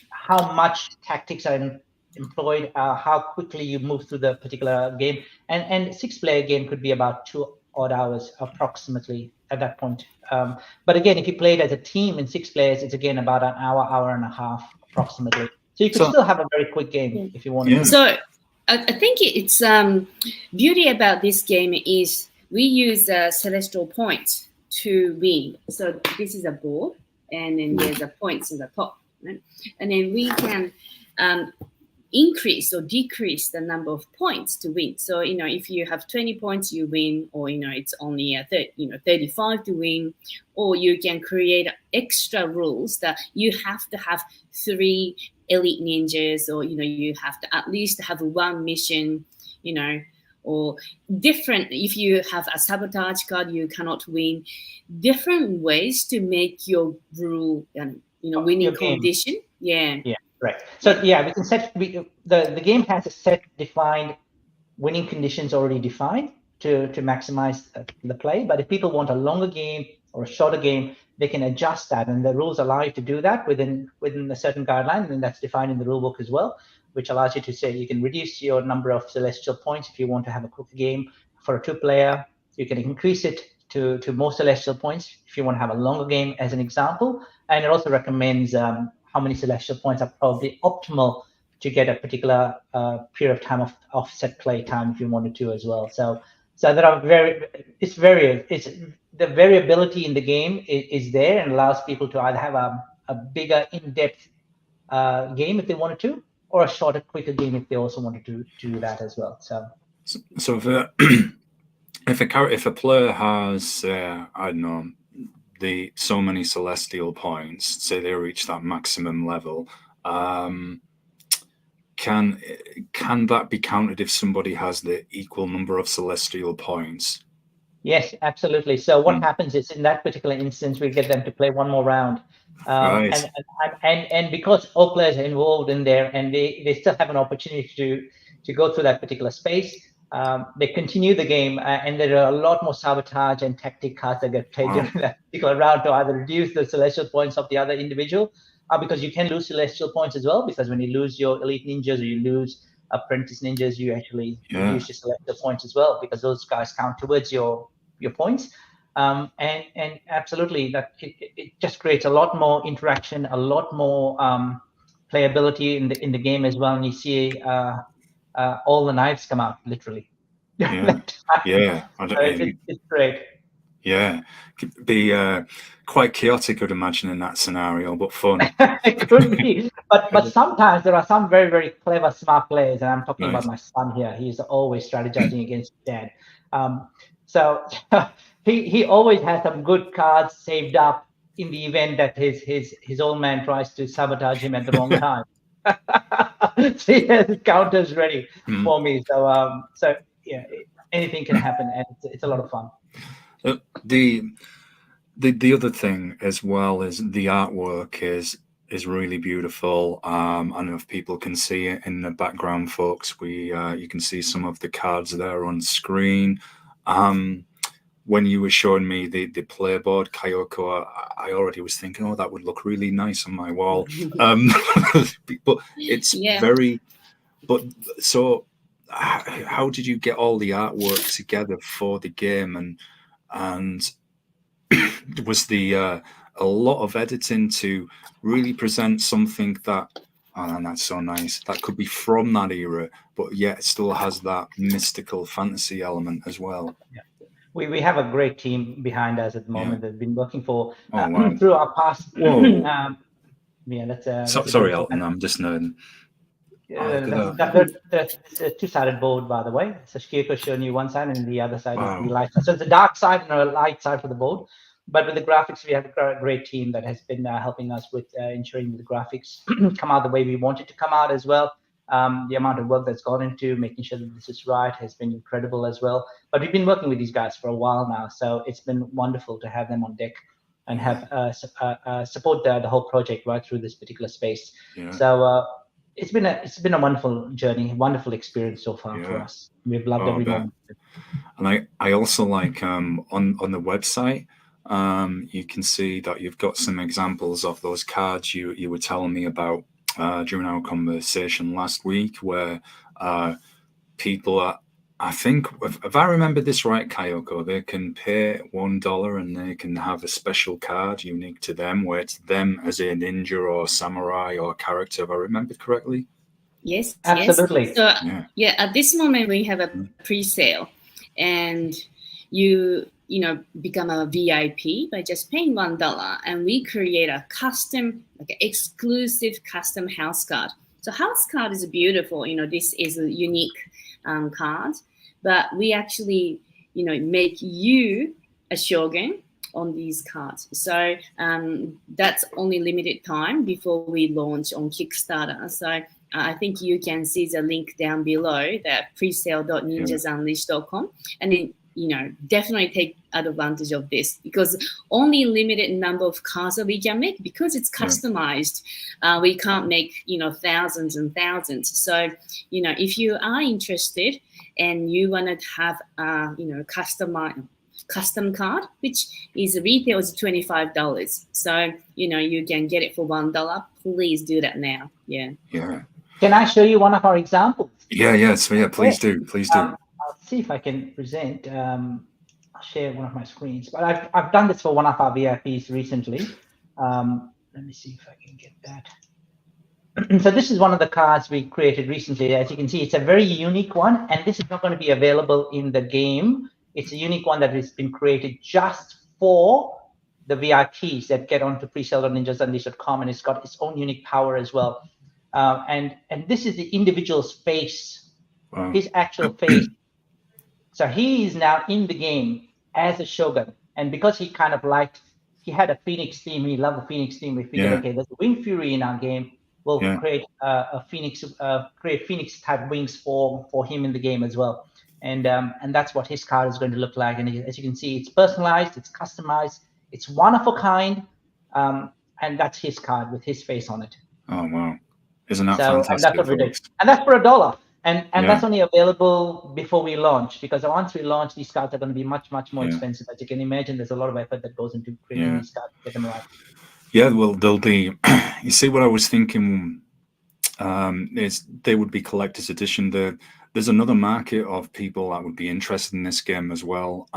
how much tactics are employed, how quickly you move through the particular game. And 6-player game could be about 2 odd hours approximately at that point. But again, if you play it as a team in 6 players, it's again about an hour and a half approximately. So you could still have a very quick game if you want to. So I think it's beauty about this game is we use celestial points to win. So this is a board, and then there's a points in the top, right? And then we can increase or decrease the number of points to win. So if you have 20 points, you win, or it's only 35 to win, or you can create extra rules that you have to have 3 elite ninjas, or you have to at least have 1 mission, or different. If you have a sabotage card, you cannot win. Different ways to make your rule winning condition. Yeah. Right. So we can set the game has a set defined winning conditions already defined to maximize the play. But if people want a longer game or a shorter game, they can adjust that, and the rules allow you to do that within a certain guideline, and that's defined in the rule book as well, which allows you to say you can reduce your number of celestial points if you want to have a quick game for a 2-player. You can increase it to more celestial points if you want to have a longer game, as an example. And it also recommends how many celestial points are probably optimal to get a particular period of time of set play time if you wanted to as well. So there are the variability in the game is there, and allows people to either have a bigger in-depth game if they wanted to, or a shorter, quicker game if they also wanted to do that as well. So if a player has I don't know, so many celestial points, say they reach that maximum level, can that be counted if somebody has the equal number of celestial points? Yes, absolutely. So what happens is, in that particular instance, we get them to play 1 more round. And because all players are involved in there, and they still have an opportunity to go through that particular space, they continue the game, and there are a lot more sabotage and tactic cards that get played during that particular round to either reduce the celestial points of the other individual, because you can lose celestial points as well, because when you lose your elite ninjas or you lose apprentice ninjas, you actually reduce your celestial points as well, because those guys count towards your points. And absolutely, that it just creates a lot more interaction, a lot more playability in the game as well. And you see all the knives come out literally. Yeah, yeah. It's great. Yeah, could be quite chaotic, I'd imagine, in that scenario, but fun. It could be, but sometimes there are some very, very clever, smart players, and I'm talking about my son here. He's always strategizing against his dad. So he always has some good cards saved up in the event that his old man tries to sabotage him at the wrong time. So he has counters ready for me. So yeah, anything can happen, and it's a lot of fun. The other thing as well is the artwork is really beautiful. I don't know if people can see it in the background, folks. You can see some of the cards there on screen. When you were showing me the playboard, Kyoko, I already was thinking, oh, that would look really nice on my wall. But it's very. But so, how did you get all the artwork together for the game, and was a lot of editing to really present something that, and that's so nice, that could be from that era, but yet it still has that mystical fantasy element as well. Yeah. We have a great team behind us at the moment that's been working for wow. through our past. Yeah, that's sorry, Elton, I'm just nerding. That's a two-sided board, by the way. So Kyoko showing you one side, and the other side is the light side. So it's a dark side and a light side for the board. But with the graphics, we have a great team that has been helping us with ensuring the graphics come out the way we want it to come out as well. The amount of work that's gone into making sure that this is right has been incredible as well. But we've been working with these guys for a while now, so it's been wonderful to have them on deck and have support the whole project right through this particular space. Yeah. So it's been a wonderful journey, wonderful experience so far for us. We've loved every moment. And I also like on the website, you can see that you've got some examples of those cards you were telling me about during our conversation last week, where people are, I think, if I remember this right, Kyoko, they can pay $1 and they can have a special card unique to them, where it's them as a ninja or samurai or character, if I remember correctly. Yes, absolutely. So at this moment we have a pre-sale, and you become a VIP by just paying $1, and we create a custom, like exclusive custom house card. So house card is beautiful. This is a unique card, but we actually make you a shogun on these cards. So that's only limited time before we launch on Kickstarter. So I think you can see the link down below, that presale.ninjasunleashed.com, and then definitely take advantage of this, because only limited number of cards that we can make, because it's customized. We can't make thousands and thousands. So if you are interested and you want to have custom card, which is retail is $25, so you can get it for $1. Please do that now. Yeah. Can I show you one of our examples? Please do. I'll see if I can present. I'll share one of my screens. But I've done this for one of our VIPs recently. Let me see if I can get that. So this is one of the cards we created recently. As you can see, it's a very unique one, and this is not going to be available in the game. It's a unique one that has been created just for the VIPs that get onto presale.ninjasunleashed.com, and it's got its own unique power as well. And this is the individual's face, his actual face. So he is now in the game as a shogun, and because he kind of he had a Phoenix theme, he loved the Phoenix theme. We figured, okay, there's a Wing Fury in our game. We'll create a Phoenix, create Phoenix type wings for him in the game as well. And that's what his card is going to look like. And as you can see, it's personalized, it's customized, it's one of a kind, and that's his card with his face on it. Oh wow! Isn't that fantastic? And that's what we did. And that's for $1. And that's only available before we launch, because once we launch, these cards are going to be much, much more expensive. As you can imagine, there's a lot of effort that goes into creating these cards to get them right. Yeah, well, they'll be. You see, what I was thinking is they would be collector's edition. There's another market of people that would be interested in this game as well.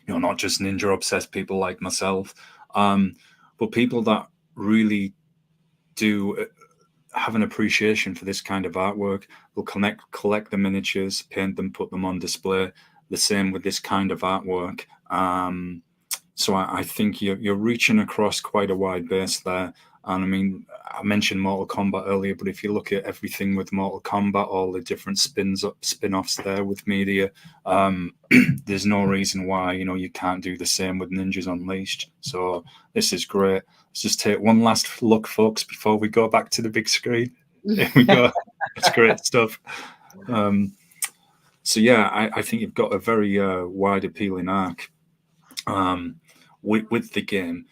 Not just ninja obsessed people like myself, but people that really do have an appreciation for this kind of artwork. They'll collect the miniatures, paint them, put them on display. The same with this kind of artwork. So I think you're reaching across quite a wide base there. And I mean, I mentioned Mortal Kombat earlier, but if you look at everything with Mortal Kombat, all the different spin-offs there with media, there's no reason why, you know, you can't do the same with Ninjas Unleashed. So this is great. Let's just take one last look, folks, before we go back to the big screen. Here we go. It's great stuff. So yeah, I think you've got a very wide appealing arc with the game.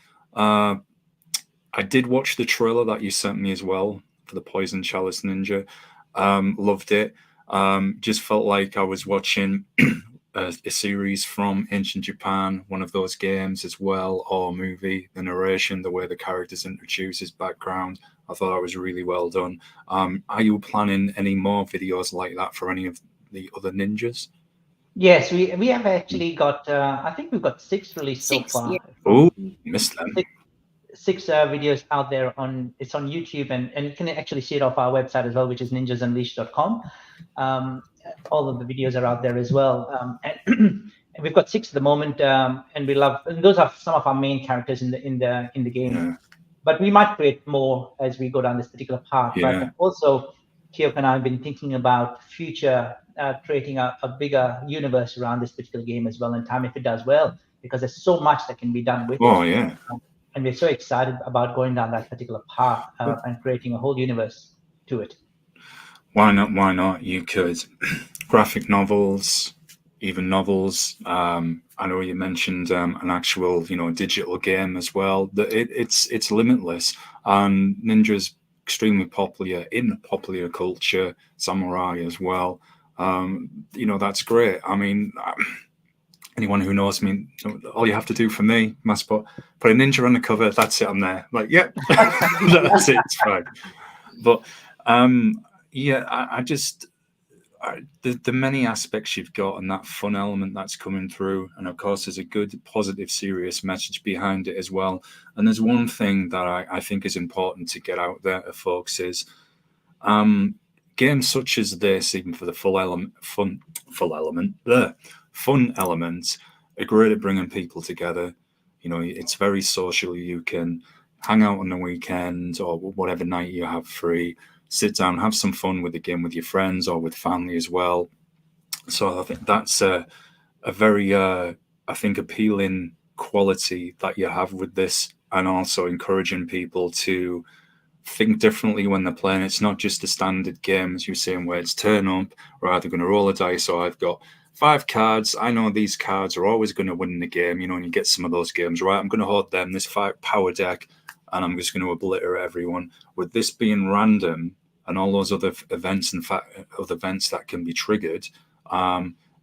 I did watch the trailer that you sent me as well for the Poison Chalice Ninja. Loved it. Just felt like I was watching a series from ancient Japan, one of those games as well, or movie. The narration, the way the characters introduce his background, I thought that was really well done. Are you planning any more videos like that for any of the other ninjas? Yes, we have actually got, I think we've got 6 released so far. Yeah. Oh, missed them. 6 videos out there it's on YouTube, and you can actually see it off our website as well, which is ninjasunleashed.com. All of the videos are out there as well. And we've got 6 at the moment, and those are some of our main characters in the game. Yeah. But we might create more as we go down this particular path. Yeah. But also, Kyoko and I have been thinking about future creating a bigger universe around this particular game as well in time, if it does well, because there's so much that can be done with it. Oh, yeah. And we're so excited about going down that particular path and creating a whole universe to it. Why not? Why not? You could graphic novels, even novels. I know you mentioned an actual, you know, digital game as well. It's limitless, and Ninja's extremely popular in popular culture, samurai as well. You know, that's great. I mean, anyone who knows me, all you have to do for me, put a ninja on the cover. That's it. I'm there. Like, yep, that's it. It's fine. But yeah, the many aspects you've got and that fun element that's coming through, and of course there's a good, positive, serious message behind it as well. And there's one thing that I think is important to get out there to folks is games such as this, even for the fun elements, are great at bringing people together. You know, it's very social. You can hang out on the weekend or whatever night you have free, sit down, have some fun with the game with your friends or with family as well. So I think that's a very, I think, appealing quality that you have with this, and also encouraging people to think differently when they're playing. It's not just a standard game, as you're saying, where it's turn up, we're either going to roll a dice or I've got 5 cards. I know these cards are always going to win the game, you know, and you get some of those games, right? I'm going to hoard them, this 5 power deck, and I'm just going to obliterate everyone. With this being random and all those other events and other events that can be triggered,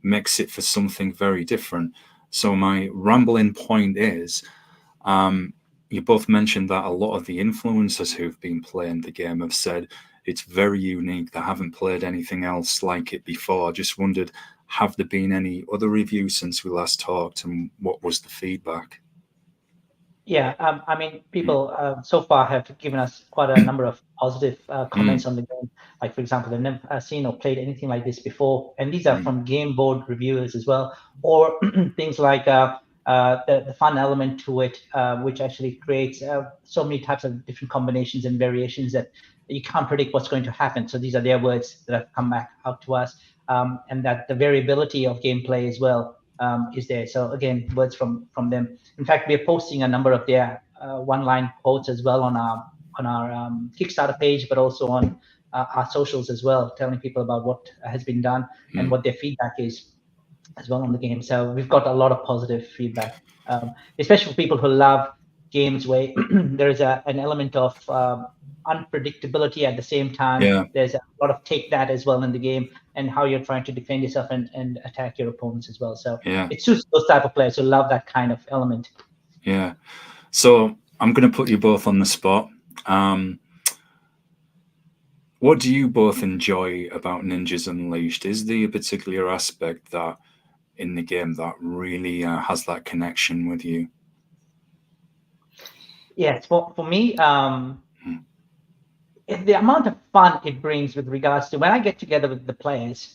makes it for something very different. So my rambling point is, you both mentioned that a lot of the influencers who've been playing the game have said it's very unique. They haven't played anything else like it before. I just wondered, have there been any other reviews since we last talked, and what was the feedback? Yeah, I mean, people so far have given us quite a number of positive comments on the game. Like, for example, they've never seen or played anything like this before. And these are from game board reviewers as well, or things like the fun element to it, which actually creates so many types of different combinations and variations that you can't predict what's going to happen. So these are their words that have come back out to us, and that the variability of gameplay as well is there. So again, words from them. In fact, we are posting a number of their one-line quotes as well on our Kickstarter page, but also on our socials as well, telling people about what has been done and what their feedback is as well on the game. So we've got a lot of positive feedback, especially for people who love games where there is an element of unpredictability at the same time. Yeah. There's a lot of take that as well in the game, and how you're trying to defend yourself and attack your opponents as well. So it suits those type of players who love that kind of element. Yeah. So I'm going to put you both on the spot. What do you both enjoy about Ninjas Unleashed? Is there a particular aspect that in the game that really has that connection with you? Yes, for me, the amount of fun it brings with regards to when I get together with the players,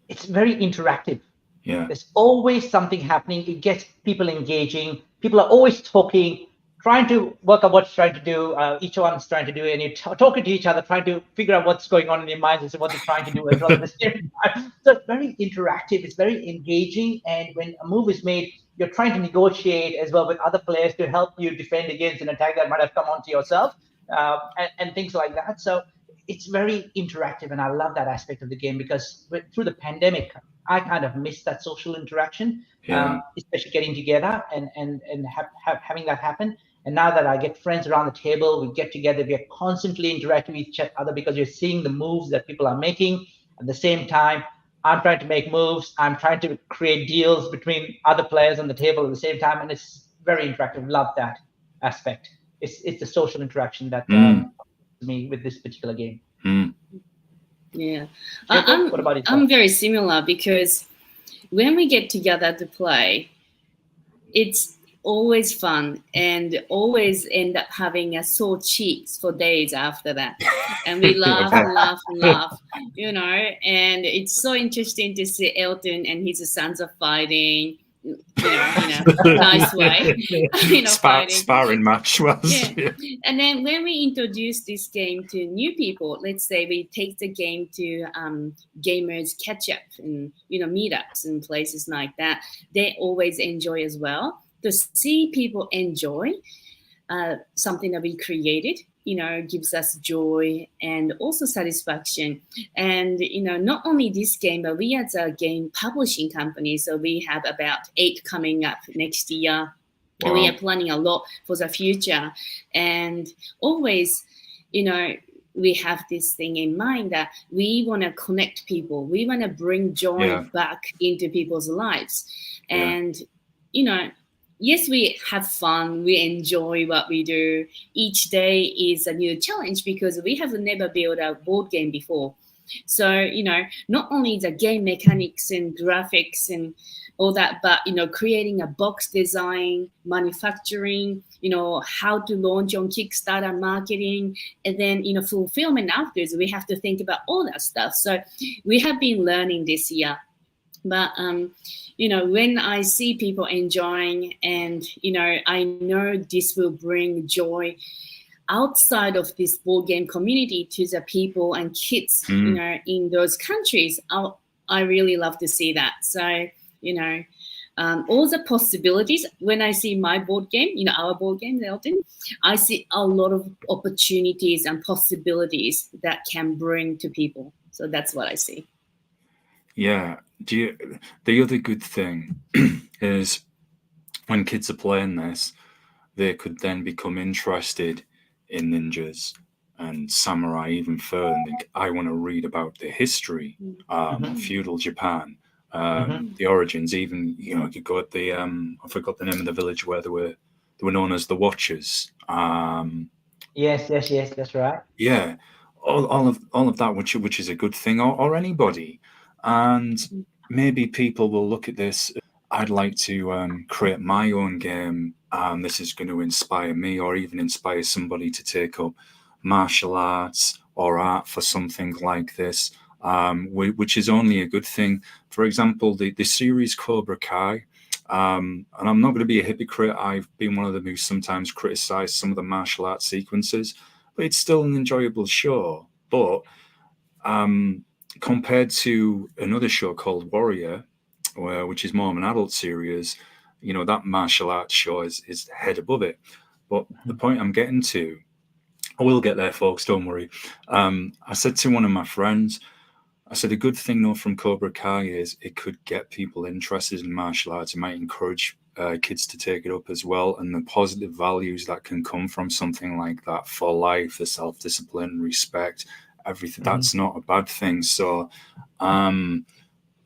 it's very interactive. Yeah. There's always something happening. It gets people engaging. People are always talking, trying to work out what's trying to do. Each one's trying to do, and you're talking to each other, trying to figure out what's going on in their minds and what they're trying to do as well at the same time. So it's very interactive. It's very engaging. And when a move is made, you're trying to negotiate as well with other players to help you defend against an attack that might have come onto yourself, and things like that. So it's very interactive, and I love that aspect of the game because through the pandemic, I kind of missed that social interaction, especially getting together and having that happen. And now that I get friends around the table, we get together, we are constantly interacting with each other because you're seeing the moves that people are making. At the same time, I'm trying to make moves. I'm trying to create deals between other players on the table at the same time. And it's very interactive. Love that aspect. It's the social interaction that me with this particular game. Yeah, What about yourself? I'm very similar because when we get together to play, it's always fun and always end up having a sore cheeks for days after that, and we laugh and laugh and laugh, you know. And it's so interesting to see Elton and his sons are fighting, you know, in a nice way. You know, Sparring match was. Yeah. And then when we introduce this game to new people, let's say we take the game to gamers catch up and, you know, meetups and places like that, they always enjoy as well. To see people enjoy something that we created, you know, gives us joy and also satisfaction. And, you know, not only this game, but we as a game publishing company, so we have about 8 coming up next year. Wow. And we are planning a lot for the future. And always, you know, we have this thing in mind that we want to connect people. We want to bring joy back into people's lives. And, you know, yes, we have fun. We enjoy what we do. Each day is a new challenge because we have never built a board game before. So, you know, not only the game mechanics and graphics and all that, but, you know, creating a box design, manufacturing, you know, how to launch on Kickstarter, marketing, and then, you know, fulfillment afterwards. We have to think about all that stuff. So we have been learning this year. But, you know, when I see people enjoying and, you know, I know this will bring joy outside of this board game community to the people and kids, you know, in those countries, I really love to see that. So, you know, all the possibilities, when I see my board game, you know, our board game, Elton, I see a lot of opportunities and possibilities that can bring to people. So that's what I see. Yeah. The other good thing is when kids are playing this, they could then become interested in ninjas and samurai even further and think, I want to read about the history of feudal Japan, the origins. Even, you know, you go at the I forgot the name of the village where they were known as the Watchers. Yes, that's right. Yeah, all of that, which is a good thing, or anybody. And maybe people will look at this. I'd like to create my own game, and this is going to inspire me, or even inspire somebody to take up martial arts or art for something like this, which is only a good thing. For example, the series Cobra Kai, and I'm not going to be a hypocrite. I've been one of them who sometimes criticize some of the martial arts sequences, but it's still an enjoyable show. But compared to another show called Warrior, which is more of an adult series, you know, that martial arts show is head above it. But the point I'm getting to, I will get there, folks, don't worry. I said to one of my friends, I said, a good thing, though, from Cobra Kai is it could get people interested in martial arts. It might encourage kids to take it up as well. And the positive values that can come from something like that for life, the self-discipline, respect, everything, that's not a bad thing. So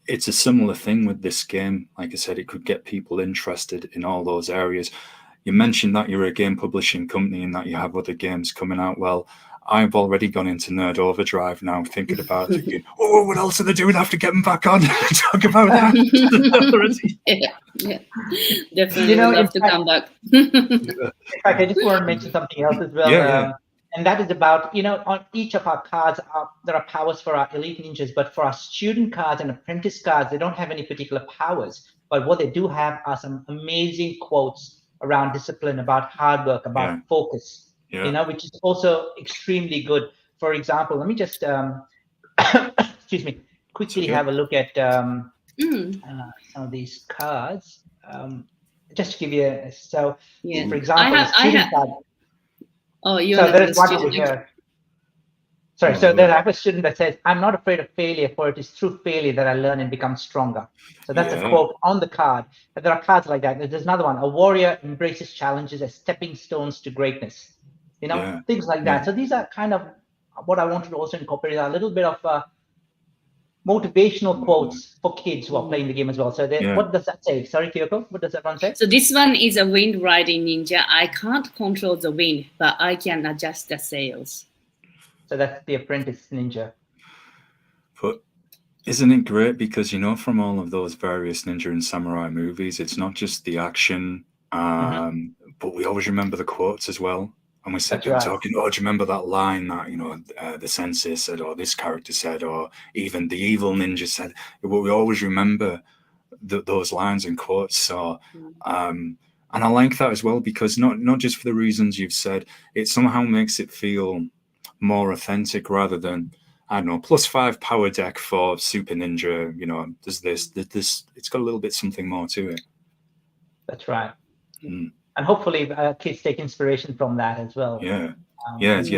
it's a similar thing with this game. Like I said, it could get people interested in all those areas. You mentioned that you're a game publishing company and that you have other games coming out. Well, I've already gone into Nerd Overdrive now, thinking about thinking, oh, what else are they doing? I have to get them back on and talk about that. Yeah, definitely. You know, love to come back. In fact, I just want to mention something else as well. And that is about, on each of our cards, there are powers for our elite ninjas, but for our student cards and apprentice cards, they don't have any particular powers. But what they do have are some amazing quotes around discipline, about hard work, about focus, which is also extremely good. For example, let me just, excuse me, quickly have a look at some of these cards. Just to give you, for example, the student card. Oh, you're so there's one student. over here. Sorry, so there I have a student that says, "I'm not afraid of failure, for it is through failure that I learn and become stronger." So that's a quote on the card. But there are cards like that. There's another one: "A warrior embraces challenges as stepping stones to greatness." Things like that. So these are kind of what I wanted to also incorporate, a little bit of motivational quotes for kids who are playing the game as well. So what does that say? Sorry, Kyoko, what does that one say? So this one is a wind riding ninja. I can't control the wind, but I can adjust the sails. So that's the apprentice ninja. But isn't it great? Because, from all of those various ninja and samurai movies, it's not just the action, but we always remember the quotes as well. And we sit there talking, "Oh, do you remember that line that, the sensei said, or this character said, or even the evil ninja said?" But we always remember those lines and quotes. So, and I like that as well, because not just for the reasons you've said, it somehow makes it feel more authentic, rather than, I don't know, +5 power deck for Super Ninja. There's this. It's got a little bit something more to it. That's right. And hopefully kids take inspiration from that as well. Yeah,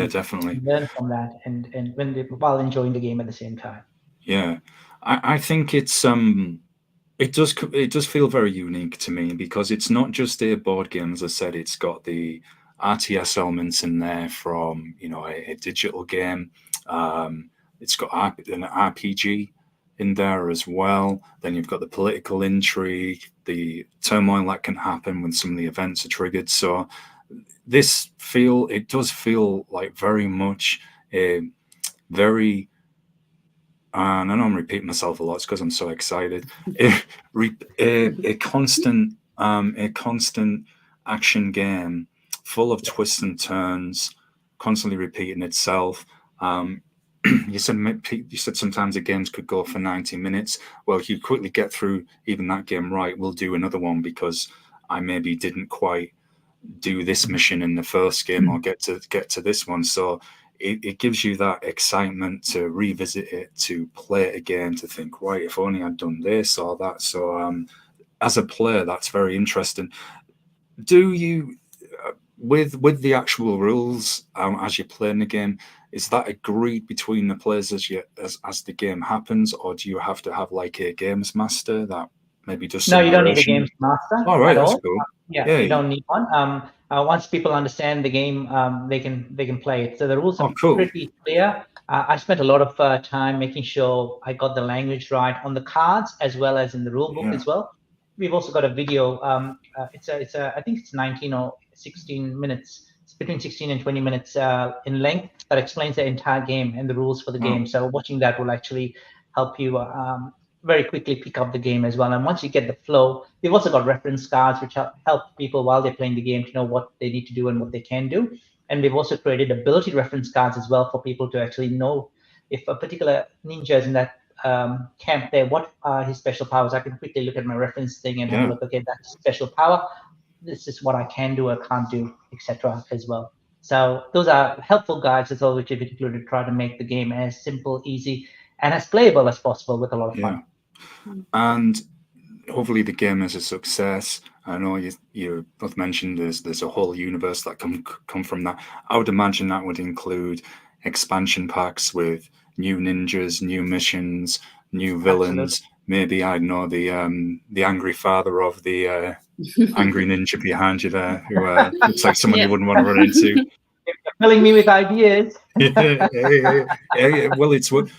definitely. Learn from that, and while enjoying the game at the same time. Yeah, I think it's it does feel very unique to me, because it's not just a board game. As I said, it's got the RTS elements in there from a digital game. It's got an RPG in there as well. Then you've got the political intrigue, the turmoil that can happen when some of the events are triggered. So it does feel like very much a very, and I know I'm repeating myself a lot, it's because I'm so excited. a constant action game, full of twists and turns, constantly repeating itself. You said sometimes the games could go for 90 minutes. Well, if you quickly get through even that game right, we'll do another one, because I maybe didn't quite do this mission in the first game, or get to this one. So it gives you that excitement to revisit it, to play it again, to think, right, if only I'd done this or that. So as a player, that's very interesting. Do you, with the actual rules, as you're playing the game, is that agreed between the players as the game happens, or do you have to have like a games master that maybe does some? No, you don't need a games master. All right, that's all. cool. You don't need one. Once people understand the game, they can play it. So the rules are pretty clear. I spent a lot of time making sure I got the language right on the cards, as well as in the rule book as well. We've also got a video. I think it's 19 or 16 minutes. It's between 16 and 20 minutes in length, that explains the entire game and the rules for the game. So watching that will actually help you very quickly pick up the game as well. And once you get the flow, we've also got reference cards, which help people while they're playing the game to know what they need to do and what they can do. And we've also created ability reference cards as well, for people to actually know if a particular ninja is in that camp there, what are his special powers. I can quickly look at my reference thing and have a look, okay, that's special power. This is what I can do or can't do, etc. as well. So those are helpful guides as well, which we've included to try to make the game as simple, easy, and as playable as possible, with a lot of fun. And hopefully the game is a success. I know you both mentioned there's a whole universe that come from that. I would imagine that would include expansion packs with new ninjas, new missions, new villains. Absolutely. Maybe I know the angry father of the angry ninja behind you there, who looks like someone you wouldn't want to run into. You're filling me with ideas. Well, it's what.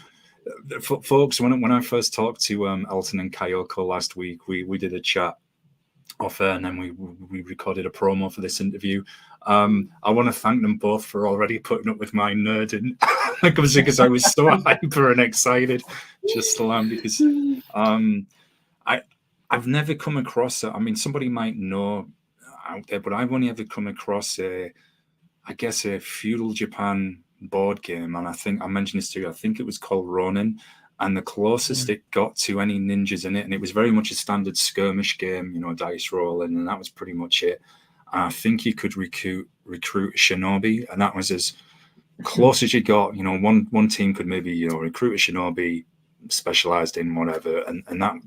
Folks, when I first talked to Elton and Kyoko last week, we did a chat off air, and then we recorded a promo for this interview. I want to thank them both for already putting up with my nerding, because I was so hyper and excited just to learn, because I've never come across it. I mean, somebody might know out there, but I've only ever come across a I guess, a feudal Japan board game, and I think I mentioned this to you. I think it was called Ronin, and the closest it got to any ninjas in it, and it was very much a standard skirmish game, dice rolling, and that was pretty much it. And I think you could recruit a shinobi, and that was as close as you got. One team could maybe recruit a shinobi specialized in whatever, and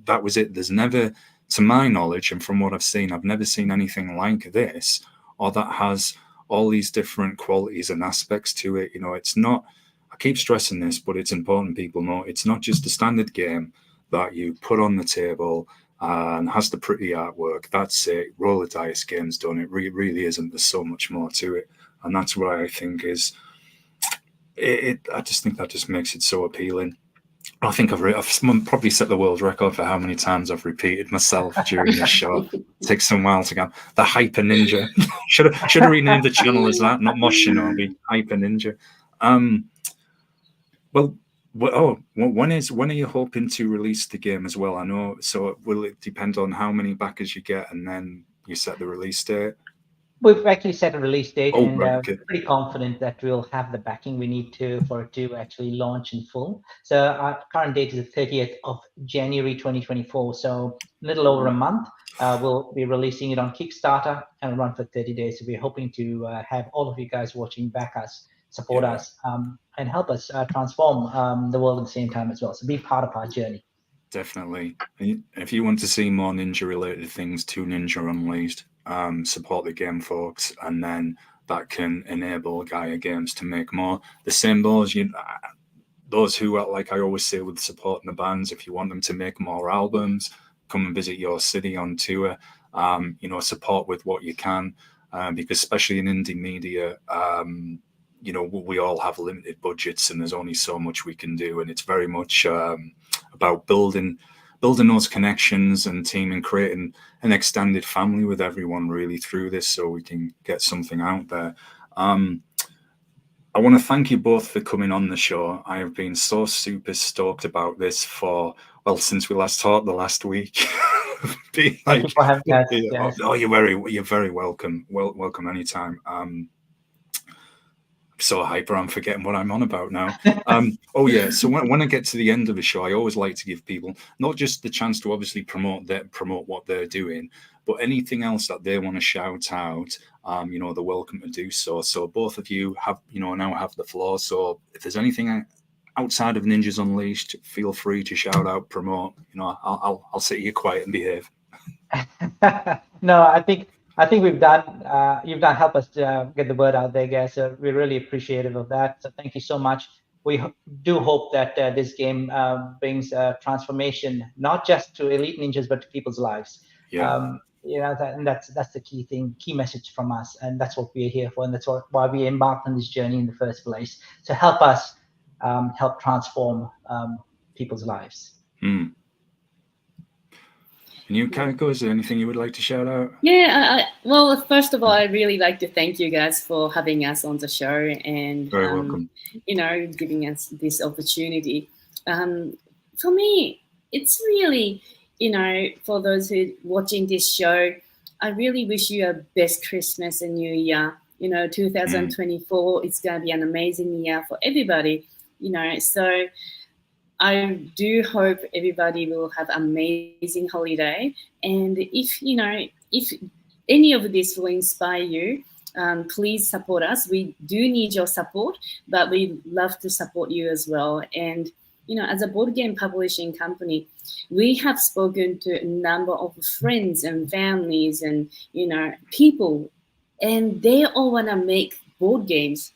that was it. There's never, to my knowledge, and from what I've seen, I've never seen anything like this, or that has all these different qualities and aspects to it. It's not, I keep stressing this, but it's important people know it's not just a standard game that you put on the table and has the pretty artwork. That's it. Roll the dice, game's done. It really isn't. There's so much more to it, and that's what I think is it. I just think that just makes it so appealing. I think I've probably set the world record for how many times I've repeated myself during this show. It takes some while to get the Hyper Ninja. should have renamed the channel as that, not Mosh Shinobi, Hyper Ninja. When are you hoping to release the game as well? I know. So will it depend on how many backers you get, and then you set the release date? We've actually set a release date, and right, okay. we're pretty confident that we'll have the backing we need for it to actually launch in full. So our current date is the 30th of January 2024. So a little over a month. We'll be releasing it on Kickstarter and run for 30 days. So we're hoping to have all of you guys watching back us, support us, and help us transform the world at the same time as well. So be part of our journey. Definitely. If you want to see more ninja-related things to Ninja Unleashed, support the game, folks, and then that can enable Gaia Gamez to make more. The same those who are, like I always say, with supporting the bands, if you want them to make more albums, come and visit your city on tour. Support with what you can, because especially in indie media, we all have limited budgets, and there's only so much we can do, and it's very much about building those connections and teaming, creating an extended family with everyone really through this, so we can get something out there. I want to thank you both for coming on the show. I have been so super stoked about this since we last talked the last week. Thank you for having us. Yes. Oh, you're very welcome. Welcome anytime. So hyper, I'm forgetting what I'm on about now. So when I get to the end of the show, I always like to give people not just the chance to obviously promote what they're doing, but anything else that they want to shout out. They're welcome to do so. So both of you have now have the floor. So if there's anything outside of Ninjas Unleashed, feel free to shout out, promote. I'll sit here quiet and behave. No, I think you've done help us to get the word out there, guys. So we're really appreciative of that. So thank you so much. We do hope that this game brings transformation, not just to elite ninjas, but to people's lives. Yeah. And that's the key message from us, and that's what we're here for, and that's why we embarked on this journey in the first place, to help us help transform people's lives. And you, Kyoko, is there anything you would like to shout out? Yeah, well, first of all, I really like to thank you guys for having us on the show and very welcome. Giving us this opportunity. For me, it's really, for those who are watching this show, I really wish you a best Christmas and New Year. 2024, it's going to be an amazing year for everybody. So I do hope everybody will have an amazing holiday. And if any of this will inspire you, please support us. We do need your support, but we love to support you as well. And, as a board game publishing company, we have spoken to a number of friends and families and, people, and they all want to make board games.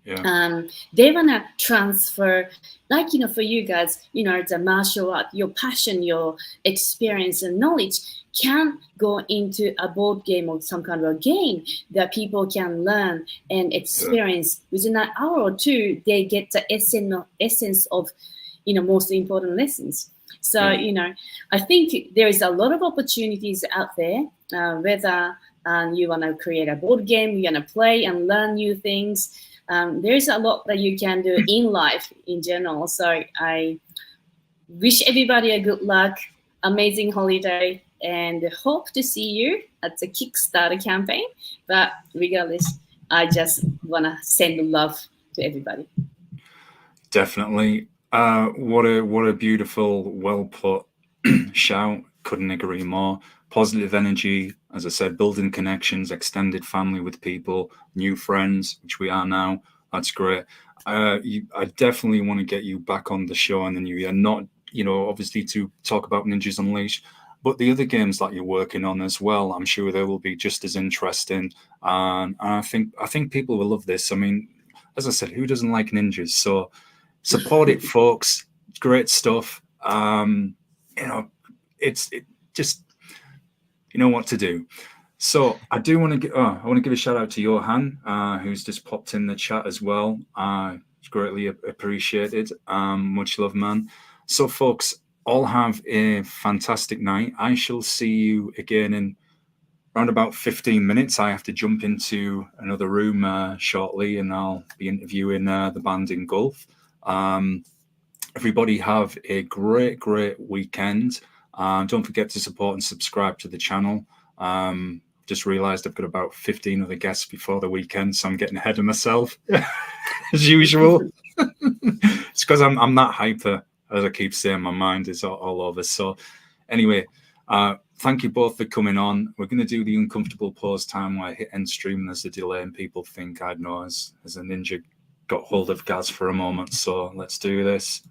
Yeah. They want to transfer, for you guys, the martial art, your passion, your experience and knowledge can go into a board game or some kind of a game that people can learn and experience. Within an hour or two, they get the essence of, most important lessons. So, I think there is a lot of opportunities out there, whether you want to create a board game, you want to play and learn new things. There's a lot that you can do in life in general. So I wish everybody a good luck, amazing holiday, and hope to see you at the Kickstarter campaign. But regardless, I just want to send love to everybody. Definitely. What a beautiful, well put shout. Couldn't agree more. Positive energy, as I said, building connections, extended family with people, new friends, which we are now. That's great. I definitely want to get you back on the show in the new year. Not, obviously to talk about Ninjas Unleashed, but the other games that you're working on as well. I'm sure they will be just as interesting. And I think people will love this. I mean, as I said, who doesn't like ninjas? So support it, folks. Great stuff. It's just, you know what to do. So I do want to I want to give a shout out to Johan, who's just popped in the chat as well. It's greatly appreciated. Much love, man. So folks, all have a fantastic night. I shall see you again in around about 15 minutes. I have to jump into another room shortly, and I'll be interviewing the band in Gulf. Everybody have a great weekend. Don't forget to support and subscribe to the channel. Just realized I've got about 15 other guests before the weekend, so I'm getting ahead of myself as usual. It's because I'm that hyper, as I keep saying. My mind is all over. So anyway, thank you both for coming on. We're going to do the uncomfortable pause time where I hit end stream and there's a delay and people think I know as a ninja got hold of Gaz for a moment. So let's do this.